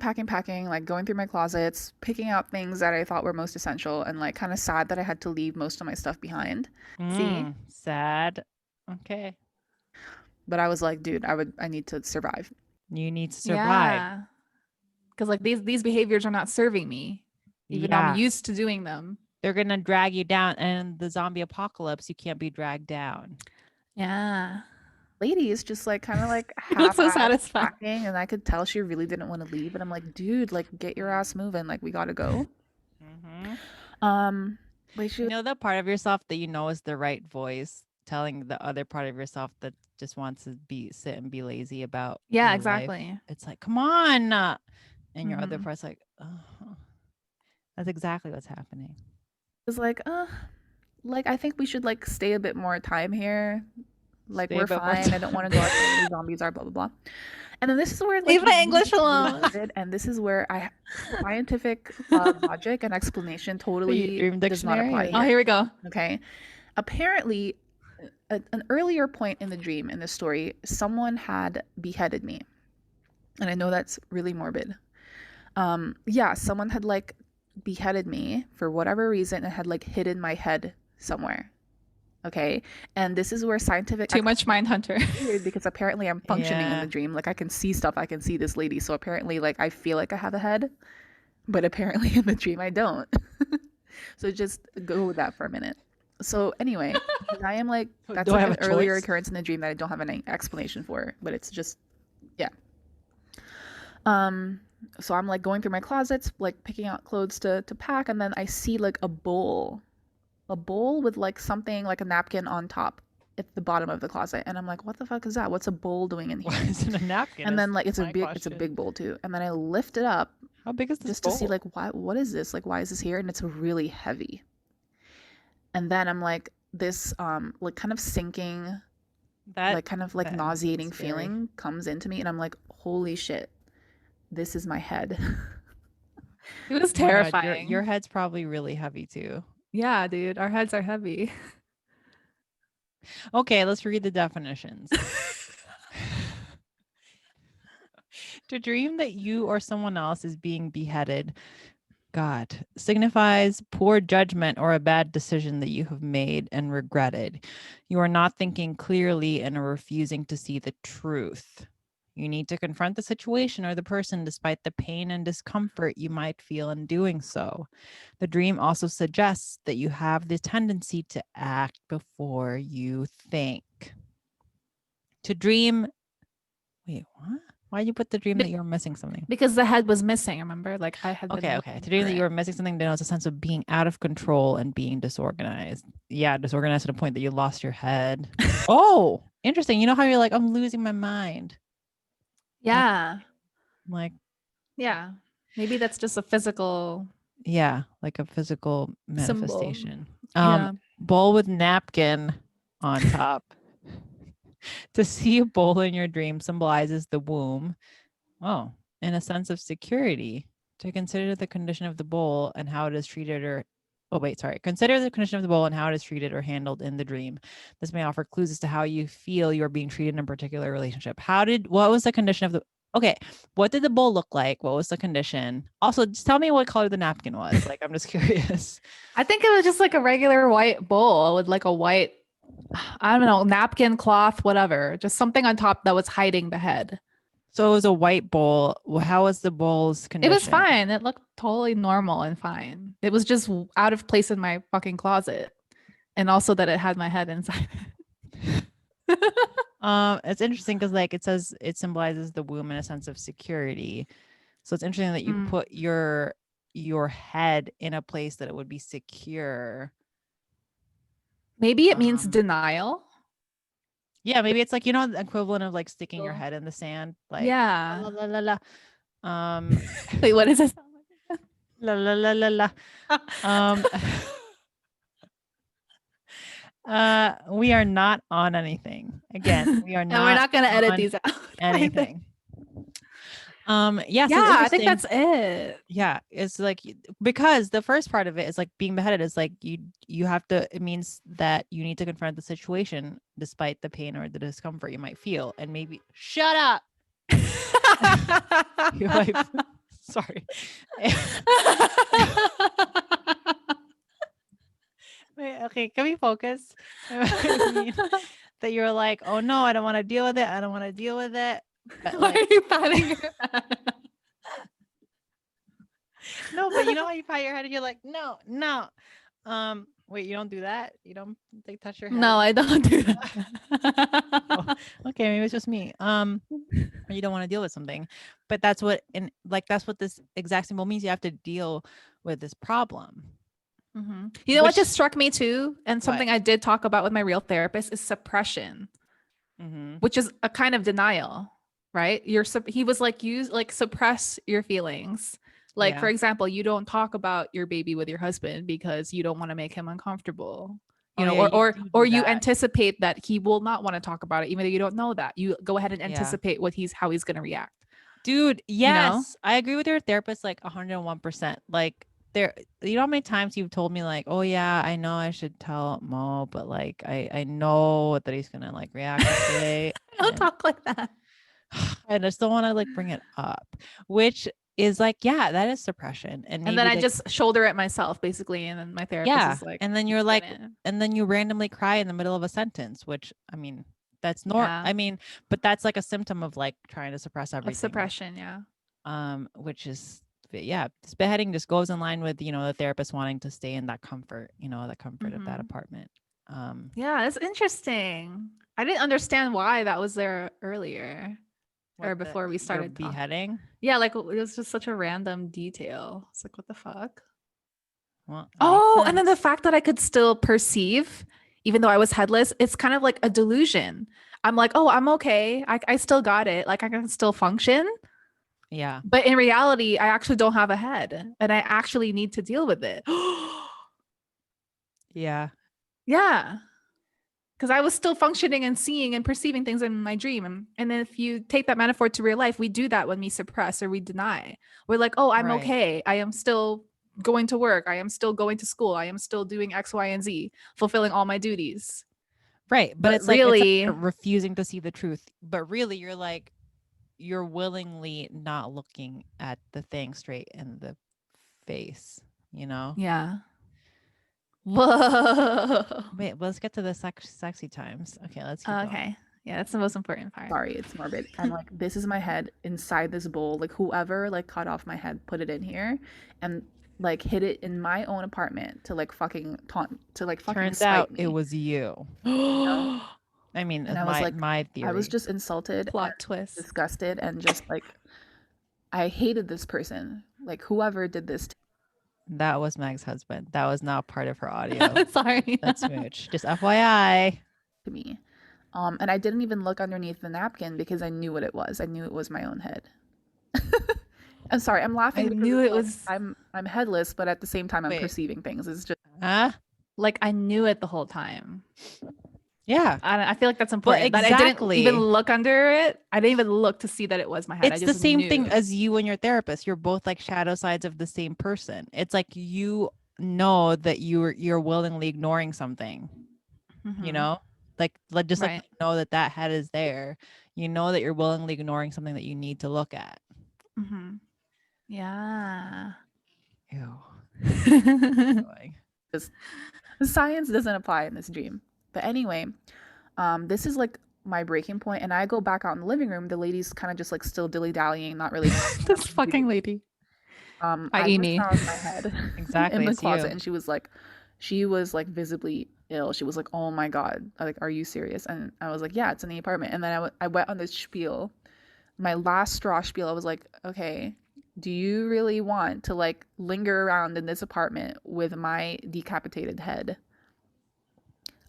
like going through my closets, picking out things that I thought were most essential, and like kind of sad that I had to leave most of my stuff behind. See? Sad. Okay. But I was like, dude, I need to survive. You need to survive. Yeah. Because like these behaviors are not serving me, even though I'm used to doing them. They're gonna drag you down, and the zombie apocalypse, you can't be dragged down. Yeah. Ladies just like kind of like It was so half-assed satisfying. packing, and I could tell she really didn't want to leave. And I'm like, dude, like get your ass moving, like we gotta go. Like she You know the part of yourself that you know is the right voice telling the other part of yourself that just wants to sit and be lazy about Yeah, your exactly. life. It's like, come on. And your other Mhm. part's like, oh. That's exactly what's happening. was like I think we should like stay a bit more time here. Like Stay a we're bit more fine. I don't want to go out there where the zombies are, blah blah blah. And then this is where like Leave my you English really alone. get it, and this is where scientific logic and explanation totally Dream does not apply dictionary? Oh, here. here we go. Okay. Apparently, an earlier point in the dream in the story, someone had beheaded me. And I know that's really morbid. Yeah, someone had like beheaded me for whatever reason and had like hidden my head somewhere. Okay. And this is where scientific Too much Mindhunter. weird because apparently I'm functioning in the dream. Like I can see stuff, I can see this lady. So apparently like I feel like I have a head, but apparently in the dream I don't. So just go with that for a minute. So anyway, I am like that's Do I like have an a earlier choice? occurrence in the dream that I don't have an explanation for, but it's just yeah. So I'm like going through my closets, like picking out clothes to pack, and then I see like a bowl with like something like a napkin on top at the bottom of the closet, and I'm like, what the fuck is that? What's a bowl doing in Why here? is it a napkin? And then like it's a my big question. bowl too, and then I lift it up How big is this just bowl? to see like what is this? Like why is this here? And it's really heavy. And then I'm like this like kind of sinking, like kind of like that nauseating is scary. feeling comes into me, and I'm like, holy shit, this is my head. It was Oh my God, terrifying. your head's probably really heavy too. Yeah, dude. Our heads are heavy. Okay, let's read the definitions. To dream that you or someone else is being beheaded, God, signifies poor judgment or a bad decision that you have made and regretted. You are not thinking clearly and are refusing to see the truth. You need to confront the situation or the person despite the pain and discomfort you might feel in doing so. The dream also suggests that you have the tendency to act before you think. To dream, wait, what? Why did you put the dream that you were missing something? Because the head was missing, remember? Like I had been Okay. looking To dream for that it. you were missing something denotes a sense of being out of control and being disorganized. Yeah, disorganized to the point that you lost your head. Oh, interesting. You know how you're like, I'm losing my mind. Yeah. Like, Yeah. Maybe that's just a physical yeah, like a physical symbol. manifestation. Yeah. Bowl with napkin on top. To see a bowl in your dream symbolizes the womb. Oh, and a sense of security. To consider the condition of the bowl and how it is treated consider the condition of the bowl and how it is treated or handled in the dream. This may offer clues as to how you feel you're being treated in a particular relationship. What was the condition of the, okay, what did the bowl look like? What was the condition? Also, just tell me what color the napkin was. Like, I'm just curious. I think it was just like a regular white bowl with like a white, I don't know, napkin, cloth, whatever. Just something on top that was hiding the head. So it was a white bowl. How was the bowl's condition? It was fine. It looked totally normal and fine. It was just out of place in my fucking closet. And also that it had my head inside it. It's interesting because like it says it symbolizes the womb and a sense of security. So it's interesting that you put your head in a place that it would be secure. Maybe it means denial. Yeah, maybe it's like, the equivalent of like sticking your head in the sand. Like, yeah. La, la, la, la. Wait, what is this? La, la, la, la, la. We are not on anything. Again, we are not. And we're not going to edit these out. Anything. Yeah, so Yeah, I think interesting. that's it. Yeah, it's like because the first part of it is like being beheaded is like you have to, it means that you need to confront the situation despite the pain or the discomfort you might feel, and maybe shut up. You might, sorry. Wait, okay, can we focus? I mean, that you're like, oh no, I don't want to deal with it. I don't want to deal with it. But Why like, are you patting your head? no, but you know how you pat your head and you're like, no, no. Wait, you don't do that? You don't like touch your head? No, I don't do that. Oh, okay, maybe it's just me. Or you don't want to deal with something. But that's what that's what this exact symbol means. You have to deal with this problem. Mm-hmm. You know what just struck me too, and something What? I did talk about with my real therapist is suppression, which is a kind of denial, right? He was like, use like suppress your feelings. Like, for example, you don't talk about your baby with your husband because you don't want to make him uncomfortable. You know, or you anticipate that he will not want to talk about it, even though you don't know that. You go ahead and anticipate how he's going to react. Dude, yes, you know? I agree with your therapist like 101%. Like you know how many times you've told me like, oh yeah, I know I should tell Mo, but like I know that he's gonna like react this way. Don't talk like that. I just don't want to like bring it up, which is like, yeah, that is suppression. And then I just shoulder it myself basically, and then my therapist is like, and then you're like, and then you randomly cry in the middle of a sentence, which I mean, that's normal. I mean, but that's like a symptom of like trying to suppress everything. Of suppression, yeah. Which is, yeah, this beheading just goes in line with, you know, the therapist wanting to stay in that comfort, you know, the comfort of that apartment. Yeah, it's interesting. I didn't understand why that was there earlier. Or before we started beheading. Yeah, like it was just such a random detail. It's like, what the fuck? Well, and then the fact that I could still perceive, even though I was headless, it's kind of like a delusion. I'm like, oh, I'm okay. I still got it. Like I can still function. Yeah. But in reality, I actually don't have a head, and I actually need to deal with it. Yeah. Yeah. Because I was still functioning and seeing and perceiving things in my dream. And then if you take that metaphor to real life, we do that when we suppress or we deny. We're like, oh, I'm okay. I am still going to work. I am still going to school. I am still doing X, Y, and Z, fulfilling all my duties. Right. But it's really like refusing to see the truth. But really, you're like, you're willingly not looking at the thing straight in the face, you know? Yeah. Whoa. Wait, let's get to the sexy times. Okay, let's keep going. Yeah, that's the most important part. Sorry, it's morbid. And like, this is my head inside this bowl. Like, whoever like cut off my head, put it in here, and like hid it in my own apartment to like fucking taunt, to like fucking Turns spite out me. it was you. You know? I mean, and I was like, my theory. I was just insulted, plot twist, disgusted, and just like, I hated this person. Like, whoever did this. That was Meg's husband. That was not part of her audio. Sorry. That's smooch. Just FYI. To me. And I didn't even look underneath the napkin because I knew what it was. I knew it was my own head. I'm sorry, I'm laughing. I knew it was. I'm headless, but at the same time, I'm perceiving things. It's just like I knew it the whole time. Yeah, I feel like that's important. But I didn't even look under it. I didn't even look to see that it was my head. It's the same thing as you and your therapist. You're both like shadow sides of the same person. It's like you know that you're willingly ignoring something. You know, like just like you know that head is there. You know that you're willingly ignoring something that you need to look at. Yeah. Ew. Science doesn't apply in this dream. But anyway, this is like my breaking point, and I go back out in the living room. The lady's kind of just like still dilly-dallying, not really. This fucking lady. I just found my head exactly in the closet, and she was like visibly ill. She was like, "Oh my god, like, are you serious?" And I was like, "Yeah, it's in the apartment." And then I went on this spiel, my last straw spiel. I was like, "Okay, do you really want to like linger around in this apartment with my decapitated head?"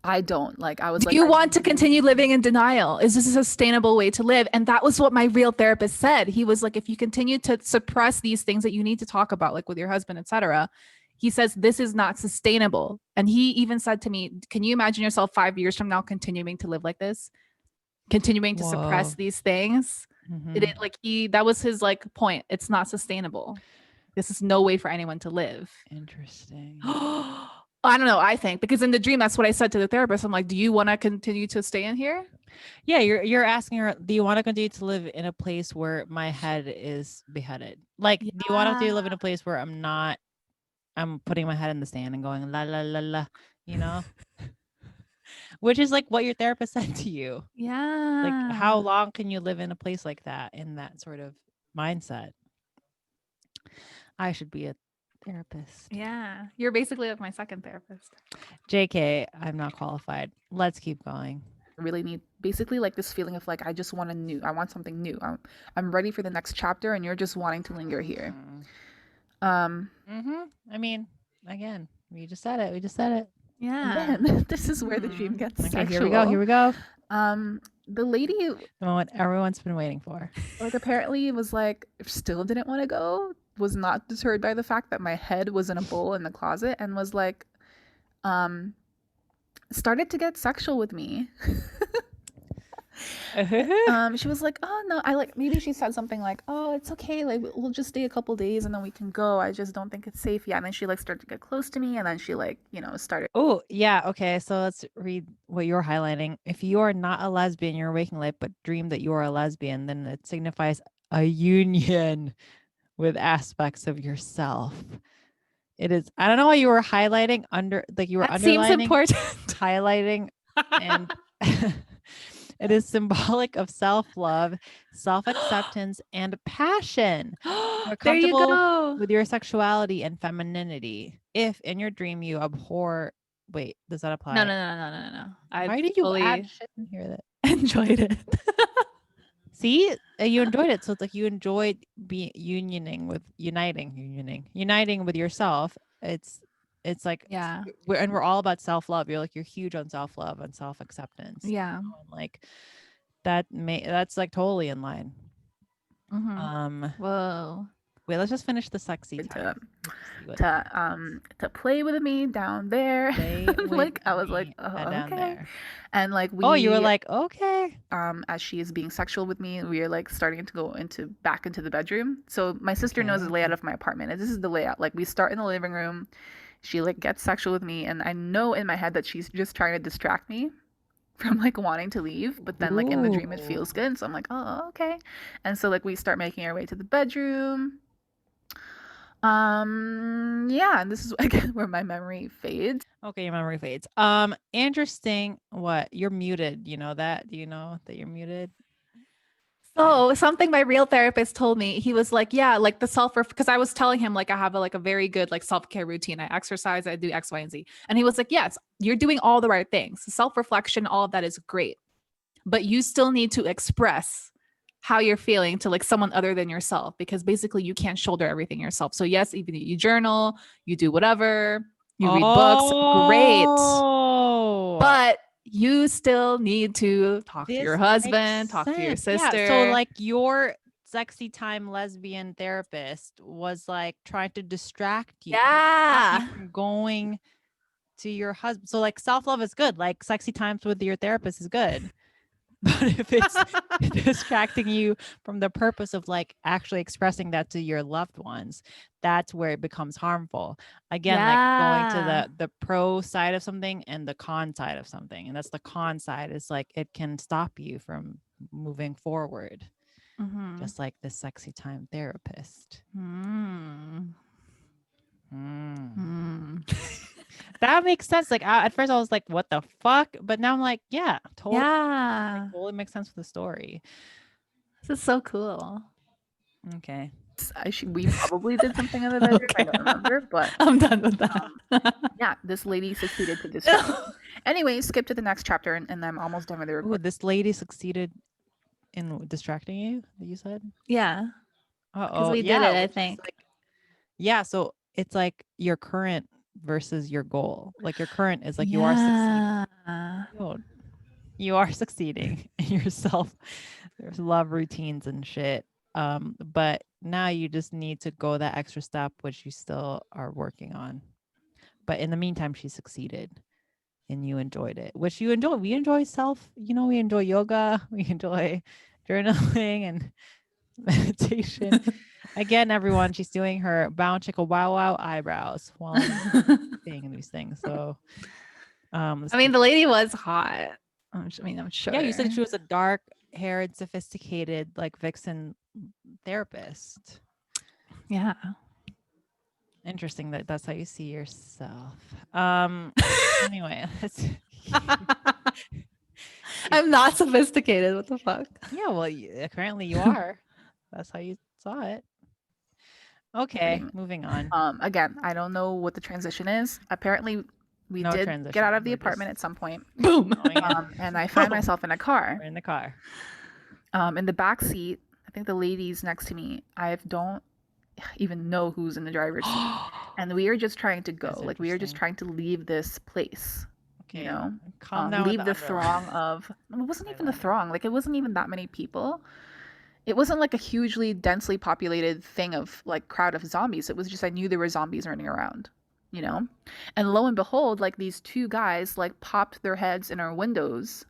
I don't. Like, I was like, you want to continue living in denial? Is this a sustainable way to live? And that was what my real therapist said. He was like, if you continue to suppress these things that you need to talk about, like with your husband, etc., he says this is not sustainable. And he even said to me, can you imagine yourself 5 years from now continuing to live like this, continuing to suppress these things? Mhm. Like that was his like point. It's not sustainable. This is no way for anyone to live. Interesting. I don't know. I think because in the dream, that's what I said to the therapist. I'm like, do you want to continue to stay in here? Yeah, you're asking her, do you want to continue to live in a place where my head is beheaded? Like, do you want to live in a place where I'm putting my head in the sand and going la la la la, you know? Which is like what your therapist said to you. Yeah. Like, how long can you live in a place like that, in that sort of mindset? I should be a therapist. Yeah. You're basically like my second therapist. JK, I'm not qualified. Let's keep going. Really need basically like this feeling of like I just want I want something new. I'm ready for the next chapter, and you're just wanting to linger here. I mean, again, we just said it. Yeah. Again, this is where the dream gets Okay, sexual. here we go. The lady, The moment everyone's been waiting for. like, apparently was like still didn't want to go, was not deterred by the fact that my head was in a bowl in the closet, and was like started to get sexual with me. She was like, oh no, I like, maybe she said something like, oh, it's okay, like we'll just stay a couple days and then we can go, I just don't think it's safe yet. And then she like started to get close to me, and then she like, started. Oh, yeah. Okay. So let's read what you're highlighting. If you are not a lesbian, you're waking life, but dream that you are a lesbian, then it signifies a union with aspects of yourself. It is, I don't know why you were highlighting you were That seems underlining, important. highlighting, and it is symbolic of self-love, self-acceptance, and passion. You're There you comfortable go. with your sexuality and femininity. If in your dream you abhor, wait, does that apply? No. Why did you add shit in here that enjoyed it? see, you enjoyed it, so it's like you enjoyed uniting with yourself. It's like, Yeah. we're all about self-love. You're huge on self-love and self-acceptance. Yeah. Like that's like totally in line. Whoa. Wait, let's just finish the sexy time. To play with me down there. Like I was like, oh, okay. There. And like you were like, okay. As she is being sexual with me, we are like starting to go back into the bedroom. So my sister knows the layout of my apartment, and this is the layout. Like we start in the living room, she like gets sexual with me, and I know in my head that she's just trying to distract me from like wanting to leave, but then like in the dream it feels good, so I'm like, oh, okay. And so like we start making our way to the bedroom. Yeah, and this is again where my memory fades. Okay, your memory fades. Interesting. What? You're muted. You know that? Do you know that you're muted? So something my real therapist told me, he was like, yeah, like the because I was telling him like I have a very good like self-care routine. I exercise, I do X, Y, and Z. And he was like, yes, you're doing all the right things. Self-reflection, all of that is great. But you still need to express how you're feeling to like someone other than yourself, because basically you can't shoulder everything yourself. So yes, even you journal, you do whatever, you read books, great. But you still need to talk to your husband, talk to your sister. Yeah, so like your sexy time lesbian therapist was like trying to distract you. Yeah. From going to your husband. So like self-love is good. Like sexy times with your therapist is good. But if it's distracting you from the purpose of like actually expressing that to your loved ones, that's where it becomes harmful. Again, like going to the pro side of something and the con side of something. And that's the con side is like it can stop you from moving forward. Just like the sexy time therapist. That makes sense. Like at first I was like, what the fuck? But now I'm like, yeah, totally. Yeah. It totally makes sense for the story. This is so cool. Okay. We probably did something in the bedroom. Okay. I don't remember, but I'm done with that. Yeah, this lady succeeded to distract me. Anyway, skip to the next chapter, and I'm almost done with the recording. Ooh, this lady succeeded in distracting you, that you said? Yeah. Because we did it, I think. Yeah, so it's like your current versus your goal. Like your current is like you are succeeding. You are succeeding in yourself. There's love routines and shit. But now you just need to go that extra step, which you still are working on. But in the meantime, she succeeded and you enjoyed it, which you enjoy. We enjoy we enjoy yoga. We enjoy journaling and meditation. Again, everyone, she's doing her bound chicka wow wow eyebrows while I'm saying these things. So, I mean, the lady was hot. I'm sure. yeah, you said she was a dark-haired, sophisticated, like vixen therapist. Yeah. Interesting that that's how you see yourself. Anyway, I'm not sophisticated. What the fuck? yeah, well, apparently you are. That's how you saw it. Okay, moving on. Again, I don't know what the transition is. Apparently, we No did transition. get out of the We're apartment just at some point. Boom. And I find Boom. myself in a car. We're in the car. In the back seat, I think the ladies next to me, I don't even know who's in the driver's seat. And we are just trying to go. That's Like, we are just interesting. trying to leave this place. Okay, You know, calm down. leave with the underline. throng of. It wasn't even the Eyeliner. throng. Like, it wasn't even that many people. It wasn't like a hugely densely populated thing of like crowd of zombies. It was just I knew there were zombies running around, you know? And lo and behold, like these two guys like popped their heads in our windows.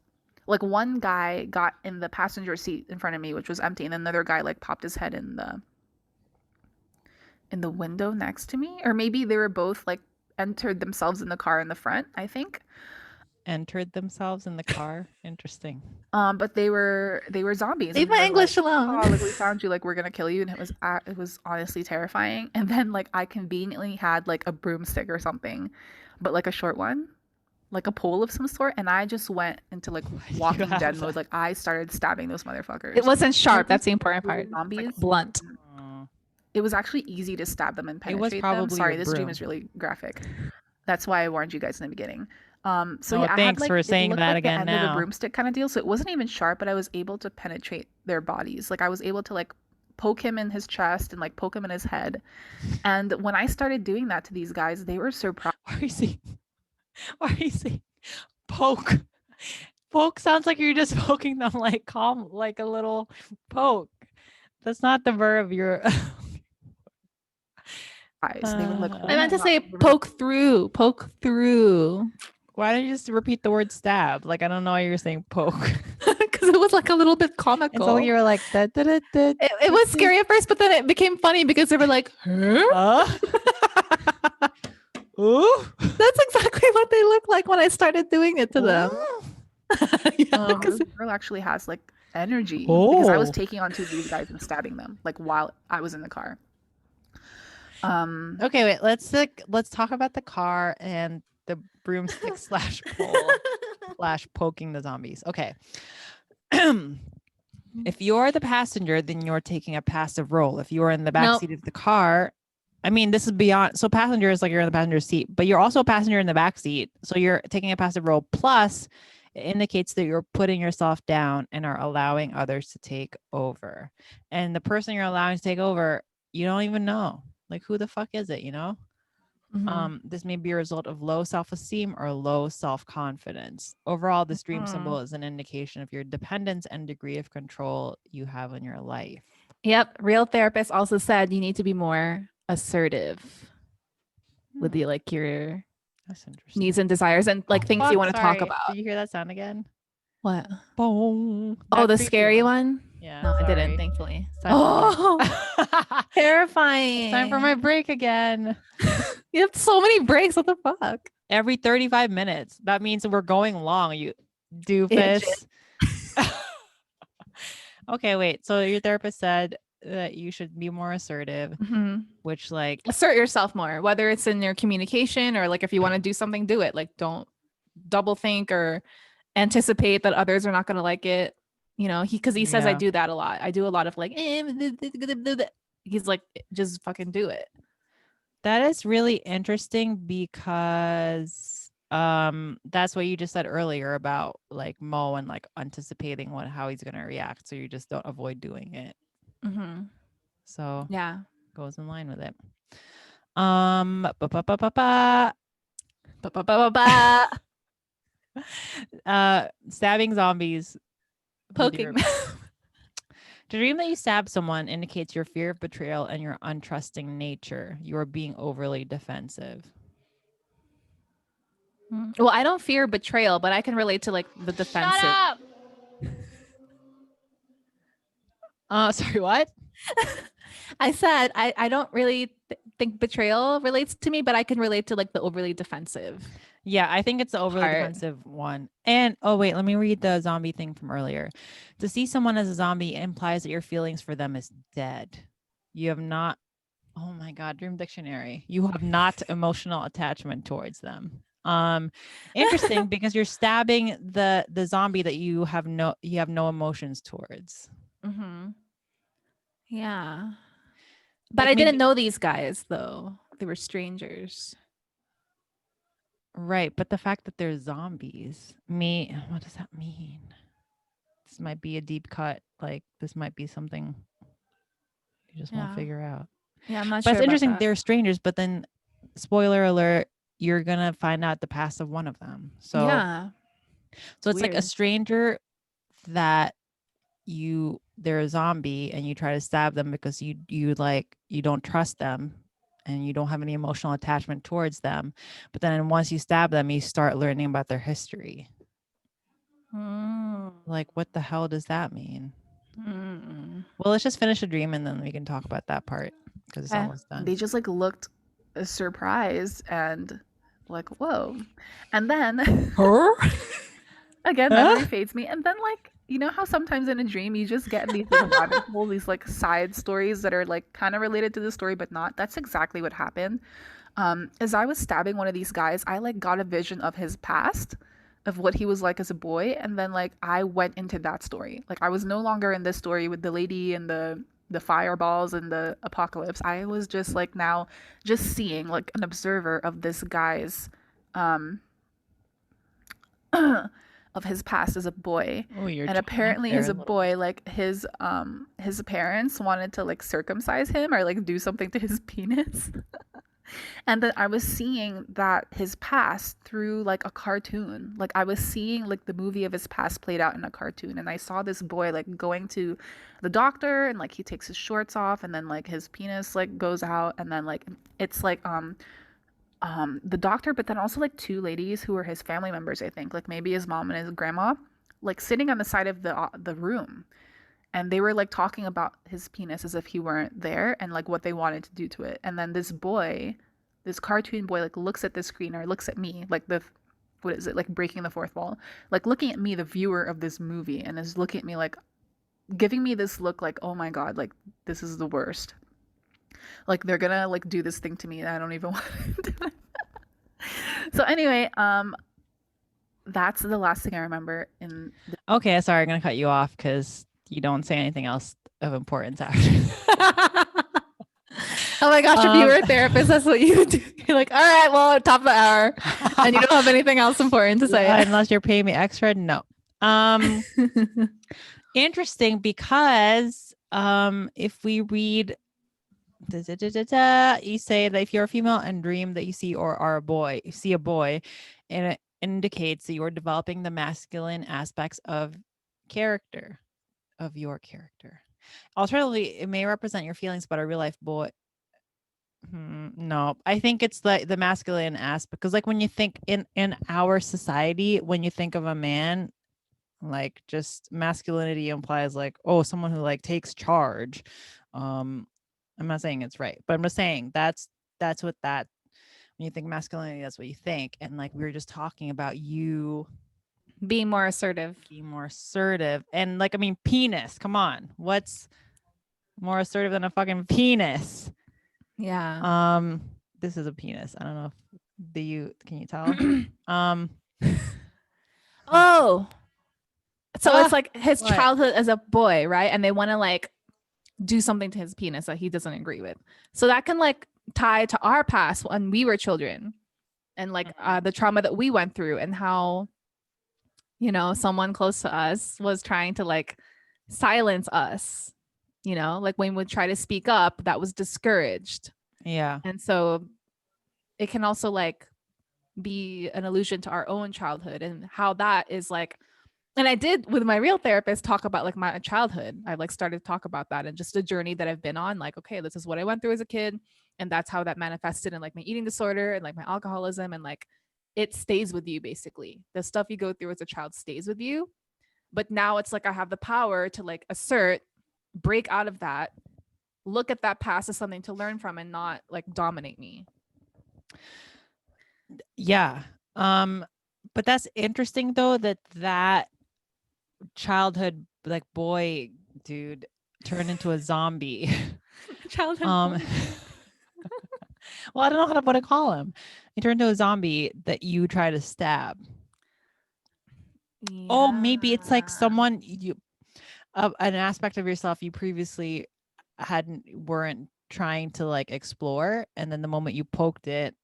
Like one guy got in the passenger seat in front of me, which was empty, and another guy like popped his head in the window next to me. Or maybe they were both like entered themselves in the car in the front, I think. Entered themselves in the car. Interesting. But they were zombies. Leave and my they were English like, alone. "Oh, like we found you, like we're gonna kill you," and it was honestly terrifying. And then like I conveniently had like a broomstick or something, but like a short one, like a pole of some sort, and I just went into like you Walking have Dead that? mode. Like I started stabbing those motherfuckers. It wasn't sharp. Maybe That's the important part. zombies. Like blunt. It was actually easy to stab them and It was penetrate them. probably Sorry, your this dream broom. is really graphic. That's why I warned you guys in the beginning. So Oh, yeah, I had thanks like for it saying looked that like the again end of a now. broomstick kind of deal. So it wasn't even sharp, but I was able to penetrate their bodies. Like I was able to like poke him in his chest and like poke him in his head. And when I started doing that to these guys, they were surprised. Why are you saying poke? Poke sounds like you're just poking them like calm, like a little poke. That's not the verb you're. They were like, Uh, "Oh I meant my to say God." They were like, poke through. Poke through. Why don't you just repeat the word stab? Like I don't know why you're saying poke. Because it was like a little bit And comical. so you were like that. It was scary at first, but then it became funny because they were like, huh? Ooh. That's exactly what they look like when I started doing it to them. Yeah, this girl actually has like energy because I was Oh. taking on two of these guys and stabbing them like while I was in the car. Okay, wait. Let's talk about the car and the broomstick slash pole slash poking the zombies. Okay. If you're the passenger, then you're taking a passive role. If you're in the back Nope. seat of the car, I mean, this is beyond. So passenger is like you're in the passenger seat, but you're also a passenger in the back seat. So you're taking a passive role. Plus, it indicates that you're putting yourself down and are allowing others to take over. And the person you're allowing to take over, you don't even know. Like, who the fuck is it? You know? Mhm. This may be a result of low self-esteem or low self-confidence. Overall, this dream Mhm. symbol is an indication of your dependence and degree of control you have in your life. Yep. Real therapist also said you need to be more assertive with the like your That's interesting. needs and desires and like things you want to talk Sorry. about. Did you hear that sound again? What? Boom. Oh, That the creepy scary one? Yeah. No, I sorry. didn't, thankfully. It's time for Oh, terrifying. It's time for my break again. You have so many breaks. What the fuck? Every 35 minutes. That means we're going long, you doofus. Okay, wait. So your therapist said that you should be more assertive, Mhm. which like Assert yourself more, whether it's in your communication or like if you want to do something, do it. Like don't double think or anticipate that others are not going to like it. You know, because he says I Yeah. do that a lot. I do a lot of like, he's like, just fucking do it. that is really interesting because that's what you just said earlier about like Mo and like anticipating how he's gonna react. So you just don't avoid doing it. Mm-hmm. So Yeah. goes in line with it. Ba-ba-ba-ba-ba. Stabbing zombies. Poking. To dream that you stab someone indicates your fear of betrayal and your untrusting nature. You are being overly defensive. Well, I don't fear betrayal, but I can relate to like the defensive. Shut up! Sorry, what? I said I don't really think betrayal relates to me, but I can relate to like the overly defensive Yeah, I think it's the overly part. defensive one. And oh wait, let me read the zombie thing from earlier. To see someone as a zombie implies that your feelings for them is dead. You have not, oh my God, Dream Dictionary. You have not emotional attachment towards them. Interesting because you're stabbing the zombie that you have no emotions towards. Mm-hmm. Yeah. But Like I didn't maybe know these guys though. They were strangers. right, but the fact that they're zombies, what does that mean? This might be a deep cut. Like this might be something you just won't Yeah. figure out. Yeah, I'm not But sure it's about interesting. that. They're strangers, but then, spoiler alert, you're gonna find out the past of one of them. So, Yeah. so it's like a Weird. stranger that they're a zombie, and you try to stab them because you don't trust them, and you don't have any emotional attachment towards them. But then once you stab them, you start learning about their history. Mm. Like, what the hell does that mean? Mm. Well, let's just finish the dream and then we can talk about that part because it's Okay. almost done. They just like looked surprised and like, whoa. And then again, memory fades me. And then like, you know how sometimes in a dream you just get in these like rabbit holes, these like side stories that are like kind of related to the story but not. That's exactly what happened. As I was stabbing one of these guys, I like got a vision of his past, of what he was like as a boy, and then like I went into that story. Like I was no longer in this story with the lady and the fireballs and the apocalypse. I was just like now just seeing like an observer of this guy's um of his past as a boy. Oh, you're And jumping out apparently there as a a little boy, like his parents wanted to like circumcise him or like do something to his penis. And then I was seeing that his past through like a cartoon. Like I was seeing like the movie of his past played out in a cartoon. And I saw this boy like going to the doctor and like he takes his shorts off and then like his penis like goes out and then like it's like the doctor, but then also like two ladies who were his family members, I think, like maybe his mom and his grandma, like sitting on the side of the room. And they were like talking about his penis as if he weren't there and like what they wanted to do to it. And then this boy, this cartoon boy, like looks at the screen or looks at me, like the, what is it, like breaking the fourth wall, like looking at me, the viewer of this movie, and is looking at me like, giving me this look like, oh my God, like this is the worst. Like they're gonna like do this thing to me and I don't even want to do it. So anyway, that's the last thing I remember in the Okay, sorry, I'm gonna cut you off because you don't say anything else of importance after. Oh my gosh, if you were a therapist, that's what you would do. You're like, all right, well, top of the hour. And you don't have anything else important to say. Unless you're paying me extra, no. Interesting because if we read you say that if you're a female and dream that you see or are a boy, you see a boy, and it indicates that you're developing the masculine aspects of your character. Alternatively, it may represent your feelings about a real life boy. No, I think it's the masculine aspect because like when you think in our society, when you think of a man, like just masculinity implies like, oh, someone who like takes charge. I'm not saying it's right, but I'm just saying that's what that, when you think masculinity, that's what you think. And like we were just talking about you being more assertive. And like, I mean, penis, come on. What's more assertive than a fucking penis? Yeah. This is a penis. I don't know if can you tell? Oh. So it's like his what? childhood as a boy, right? And they want to like do something to his penis that he doesn't agree with. So that can like tie to our past when we were children and like the trauma that we went through and how, you know, someone close to us was trying to like silence us, you know, like when we would try to speak up, that was discouraged. Yeah. And so it can also like be an allusion to our own childhood and how that is like, and I did with my real therapist talk about like my childhood. I like started to talk about that and just a journey that I've been on. Like, okay, this is what I went through as a kid. And that's how that manifested in like my eating disorder and like my alcoholism. And like it stays with you basically. The stuff you go through as a child stays with you. But now it's like I have the power to like assert break out of that, look at that past as something to learn from and not like dominate me. Yeah. But that's interesting though, that childhood like boy dude turned into a zombie. Childhood. Well, I don't know what to call him. He turned into a zombie that you try to stab. Yeah. Oh, maybe it's like someone an aspect of yourself you previously weren't trying to like explore, and then the moment you poked it,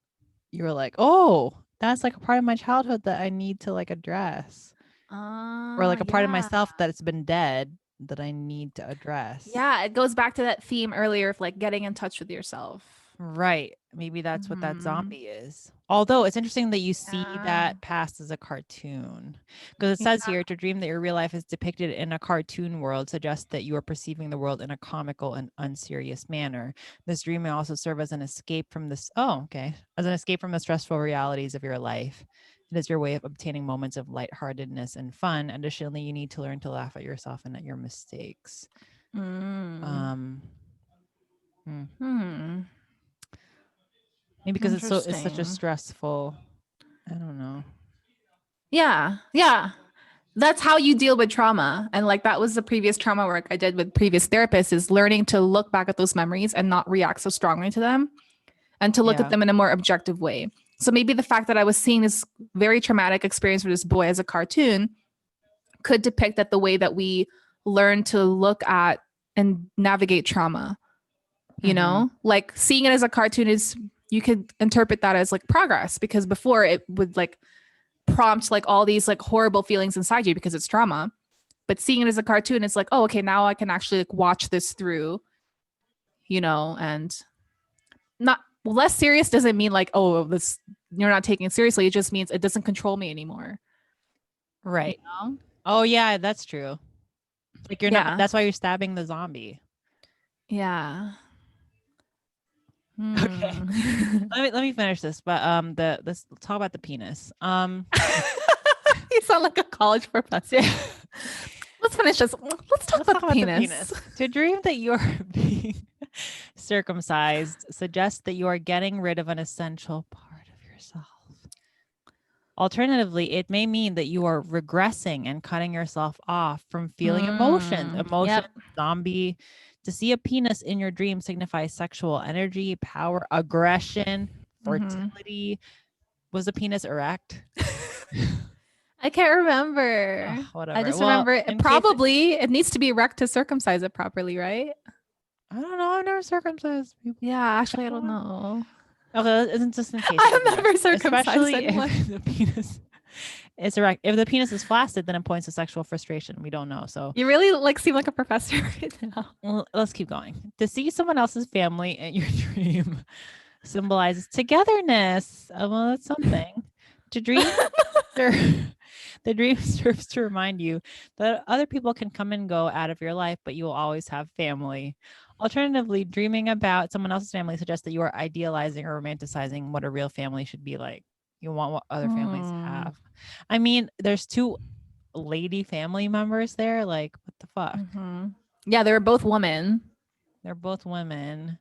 you were like, oh, that's like a part of my childhood that I need to like address, or like a part of myself that's been dead that I need to address. Yeah, it goes back to that theme earlier of like getting in touch with yourself. Right. Maybe that's what that zombie is. Although it's interesting that you see that past as a cartoon, because it says here to dream that your real life is depicted in a cartoon world suggests that you are perceiving the world in a comical and unserious manner. This dream may also serve as an escape from this. Oh, okay. As an escape from the stressful realities of your life. It is your way of obtaining moments of lightheartedness and fun. Additionally, you need to learn to laugh at yourself and at your mistakes. Maybe because it's such a stressful, I don't know. Yeah. That's how you deal with trauma. And like that was the previous trauma work I did with previous therapists, is learning to look back at those memories and not react so strongly to them, and to look at them in a more objective way. So maybe the fact that I was seeing this very traumatic experience with this boy as a cartoon could depict that the way that we learn to look at and navigate trauma. You know, like seeing it as a cartoon is, you could interpret that as like progress, because before it would like prompt like all these like horrible feelings inside you because it's trauma. But seeing it as a cartoon, it's like, oh, okay, now I can actually like watch this through, you know, and not less serious doesn't mean like, oh, this, you're not taking it seriously. It just means it doesn't control me anymore. Right. You know? Oh yeah, that's true. Like you're not, that's why you're stabbing the zombie. Yeah. Okay. let me finish this, but let's talk about the penis. You sound like a college professor. Let's finish this. Let's talk about the penis. To dream that you are being circumcised suggests that you are getting rid of an essential part of yourself. Alternatively, it may mean that you are regressing and cutting yourself off from feeling emotions. Zombie. To see a penis in your dream signifies sexual energy, power, aggression, fertility. Was the penis erect? I can't remember. Whatever. I just remember it needs to be erect to circumcise it properly, right? I don't know. I've never circumcised people. Yeah, actually, I don't know. Okay, isn't just in case. I've never circumcised anyone. If the penis is erect. If the penis is flaccid, then it points to sexual frustration. We don't know. So you really like seem like a professor right now. Well, let's keep going. To see someone else's family in your dream symbolizes togetherness. Well, that's something. To dream, the dream serves to remind you that other people can come and go out of your life, but you will always have family. Alternatively, dreaming about someone else's family suggests that you are idealizing or romanticizing what a real family should be like. You want what other families have. I mean, there's two lady family members there. Like, what the fuck? Yeah, they were both women. They're both women.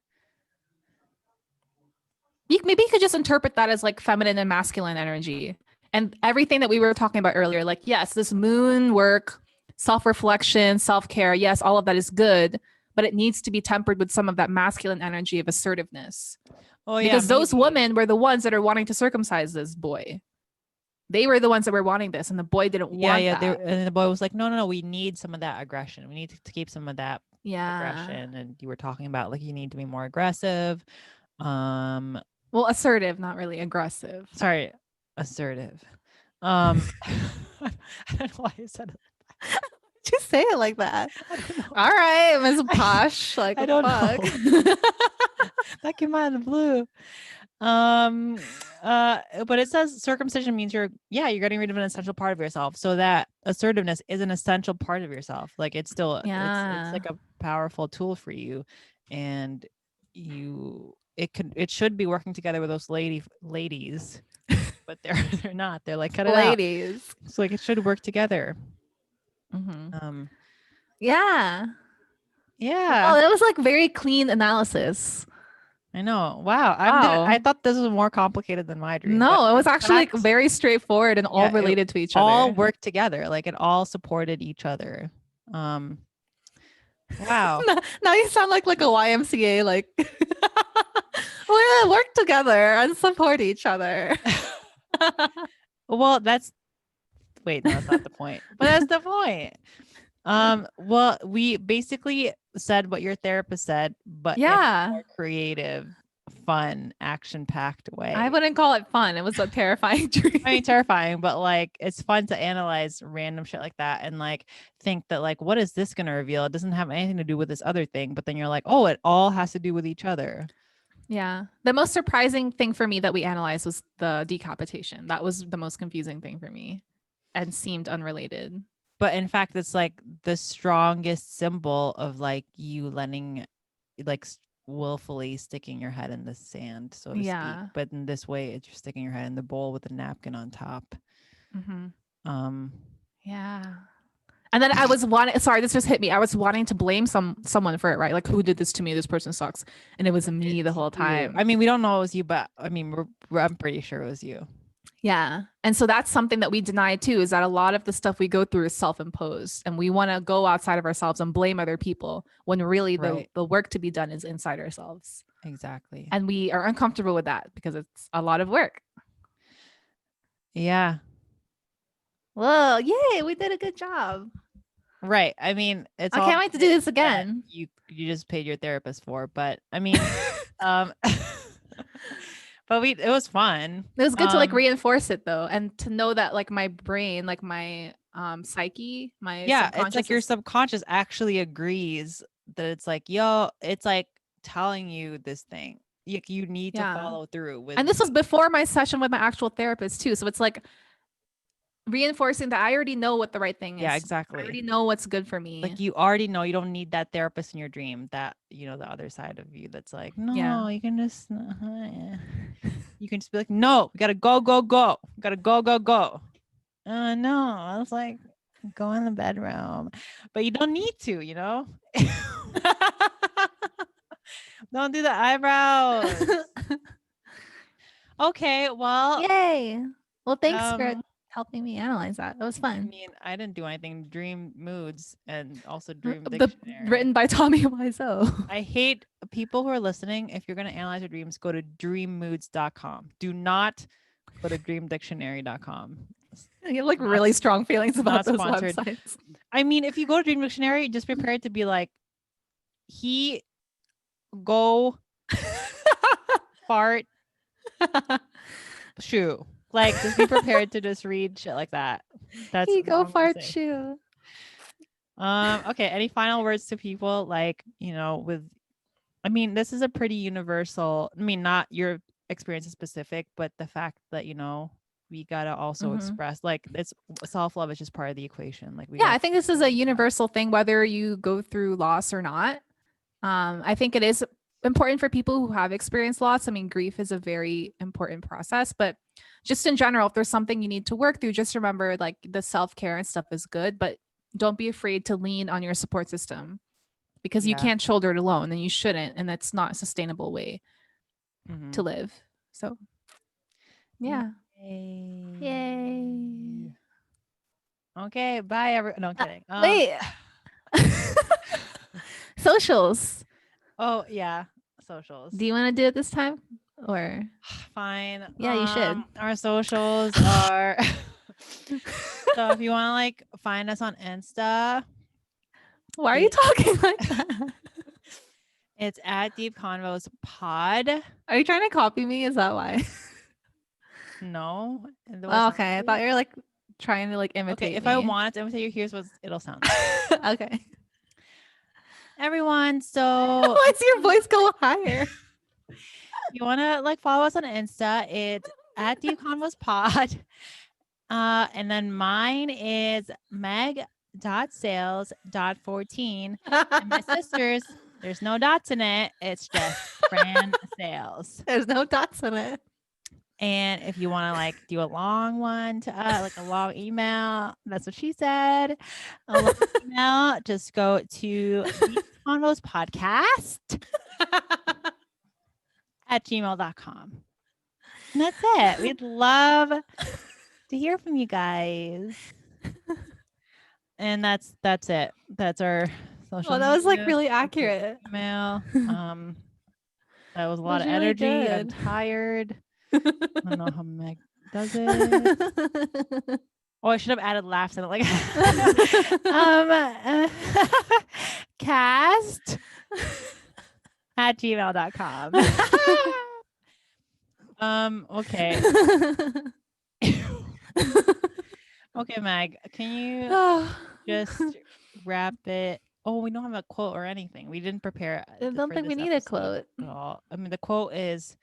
Maybe you could just interpret that as like feminine and masculine energy. And everything that we were talking about earlier, like, yes, this moon work, self-reflection, self-care, yes, all of that is good, but it needs to be tempered with some of that masculine energy of assertiveness. Oh, yeah, because those women were the ones that are wanting to circumcise this boy. They were the ones that were wanting this, and the boy didn't want that. And the boy was like, no, we need some of that aggression. We need to keep some of that aggression. And you were talking about like you need to be more aggressive. Well, assertive, not really aggressive. Sorry, assertive. I don't know why I said it. Just say it like that. All right, Ms. Posh. Like, I don't know. That came out of the blue. But it says circumcision means you're getting rid of an essential part of yourself. So that assertiveness is an essential part of yourself. Like it's still, it's like a powerful tool for you, and it should be working together with those ladies, but they're not. They're like cut it ladies. Out. So like it should work together. Yeah. Yeah. Oh, that was like very clean analysis. I know. Wow. Wow. I thought this was more complicated than my dream. No, but it was in actually like fact, very straightforward and all yeah, it related to each all other. worked together. Like it all supported each other. Wow. Now you sound like a YMCA, like we're gonna work together and support each other. Well, wait, no, that's not the point. But that's the point. Well, we basically said what your therapist said, but in a Yeah. more creative, fun, action-packed way. I wouldn't call it fun. It was a terrifying dream. I mean, terrifying, but like it's fun to analyze random shit like that and like think that like, what is this gonna reveal? It doesn't have anything to do with this other thing, but then you're like, oh, it all has to do with each other. Yeah. The most surprising thing for me that we analyzed was the decapitation. That was the most confusing thing for me and seemed unrelated. But in fact, it's like the strongest symbol of like you letting like willfully sticking your head in the sand, so to Yeah. speak. But in this way, it's just sticking your head in the bowl with a napkin on top. Yeah. And then I was sorry, this just hit me. I was wanting to blame someone for it, right? Like, who did this to me? This person sucks. And it was me the whole time. I mean, we don't know it was you, but I mean, I'm pretty sure it was you. Yeah. And so that's something that we deny too, is that a lot of the stuff we go through is self-imposed, and we want to go outside of ourselves and blame other people when really the work to be done is inside ourselves. Exactly. And we are uncomfortable with that because it's a lot of work. Yeah. Well, yay, we did a good job. Right. I mean, I can't wait to do this again. You just paid your therapist for, but I mean, but it was fun. It was good to like reinforce it though, and to know that like my brain, like my psyche, my it's like your subconscious actually agrees that it's like, yo, it's like telling you this thing. You need to follow through with. And this was before my session with my actual therapist too, so it's like reinforcing that I already know what the right thing is. Yeah, exactly. I already know what's good for me. Like you already know, you don't need that therapist in your dream, that, you know, the other side of you that's like, no, you can just, you can just be like, no, we gotta go. We gotta go. No, I was like, go in the bedroom, but you don't need to, you know. Don't do the eyebrows. Okay, well, yay. Well, thanks for helping me analyze that. It was fun. I mean, I didn't do anything. Dream moods and also dream dictionary. Written by Tommy Wiseau. I hate people who are listening. If you're going to analyze your dreams, go to dreammoods.com. Do not go to dreamdictionary.com. You have like really strong feelings about those websites. I mean, if you go to Dream Dictionary, just prepare to be like, he go fart shoe. Like, just be prepared to just read shit like that. That's he go fart shoe. Okay. Any final words to people? Like, you know, I mean, this is a pretty universal. I mean, not your experience is specific, but the fact that, you know, we gotta also express, like, it's self-love is just part of the equation. Like, I think this is a universal thing, whether you go through loss or not. I think it is important for people who have experienced loss. I mean, grief is a very important process, but just in general, if there's something you need to work through, just remember like the self-care and stuff is good, but don't be afraid to lean on your support system, because you can't shoulder it alone, and you shouldn't, and that's not a sustainable way to live. So yeah. Yay. Okay, bye everyone. No, I'm kidding. Wait. Socials. Oh yeah, socials. Do you want to do it this time? Or fine. Yeah, you should. Our socials are so if you want to like find us on Insta. Why are you talking like that? It's at deepconvospodcast. Are you trying to copy me? Is that why? No. Okay. I thought you were like trying to like imitate. Okay, if me. I wanted to imitate you, here's what it'll sound like. Okay. Everyone, so why does your voice go higher? You want to like follow us on Insta, it's at deepconvospod. And then mine is meg.sales.14. And my sister's, there's no dots in it. It's just Fran Sales. There's no dots in it. And if you want to like do a long one to like a long email, that's what she said. A long email, just go to deepconvospodcast at gmail.com. And that's it. We'd love to hear from you guys. And that's it. That's our social Well, that was like media, really that's our accurate. email. That was a lot was of really energy. I'm good. tired. I don't know how Meg does it. Oh, I should have added laughs in it, like cast at gmail.com. Okay. Okay, Meg, can you just wrap it? Oh, we don't have a quote or anything. We didn't prepare. I don't think we need a quote. At all. I mean, the quote is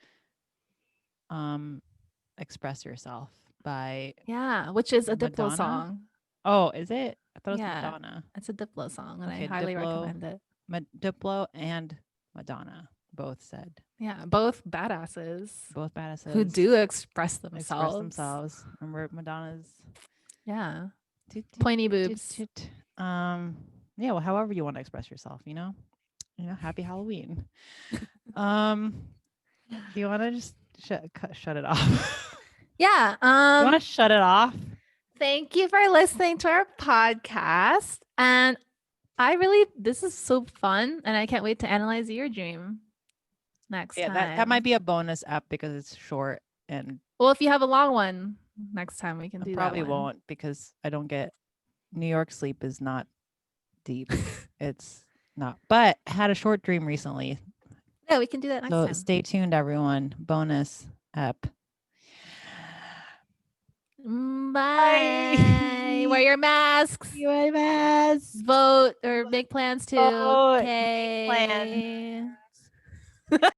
express yourself by Yeah, which is a Diplo Madonna? song. Oh, is it? I thought it was Yeah. Madonna. It's a Diplo song, and I Okay, highly Diplo. recommend it. Diplo and Madonna both said. Yeah, both badasses Both badasses who do express express themselves. themselves. Remember Madonna's Yeah, pointy boobs. Yeah, well, however you want to express yourself, you know, happy Halloween. Do you want to just shut it off? Yeah. You want to shut it off? Thank you for listening to our podcast. And this is so fun. And I can't wait to analyze your dream next time. That might be a bonus app because it's short. And well, if you have a long one, next time we can do that. Probably won't because I don't get New York sleep is not deep. It's not. But I had a short dream recently. Yeah, we can do that next time. Stay tuned, everyone. Bonus app. Bye. Wear your masks. Wear your masks. Vote or make plans to. Vote. Okay. Plans.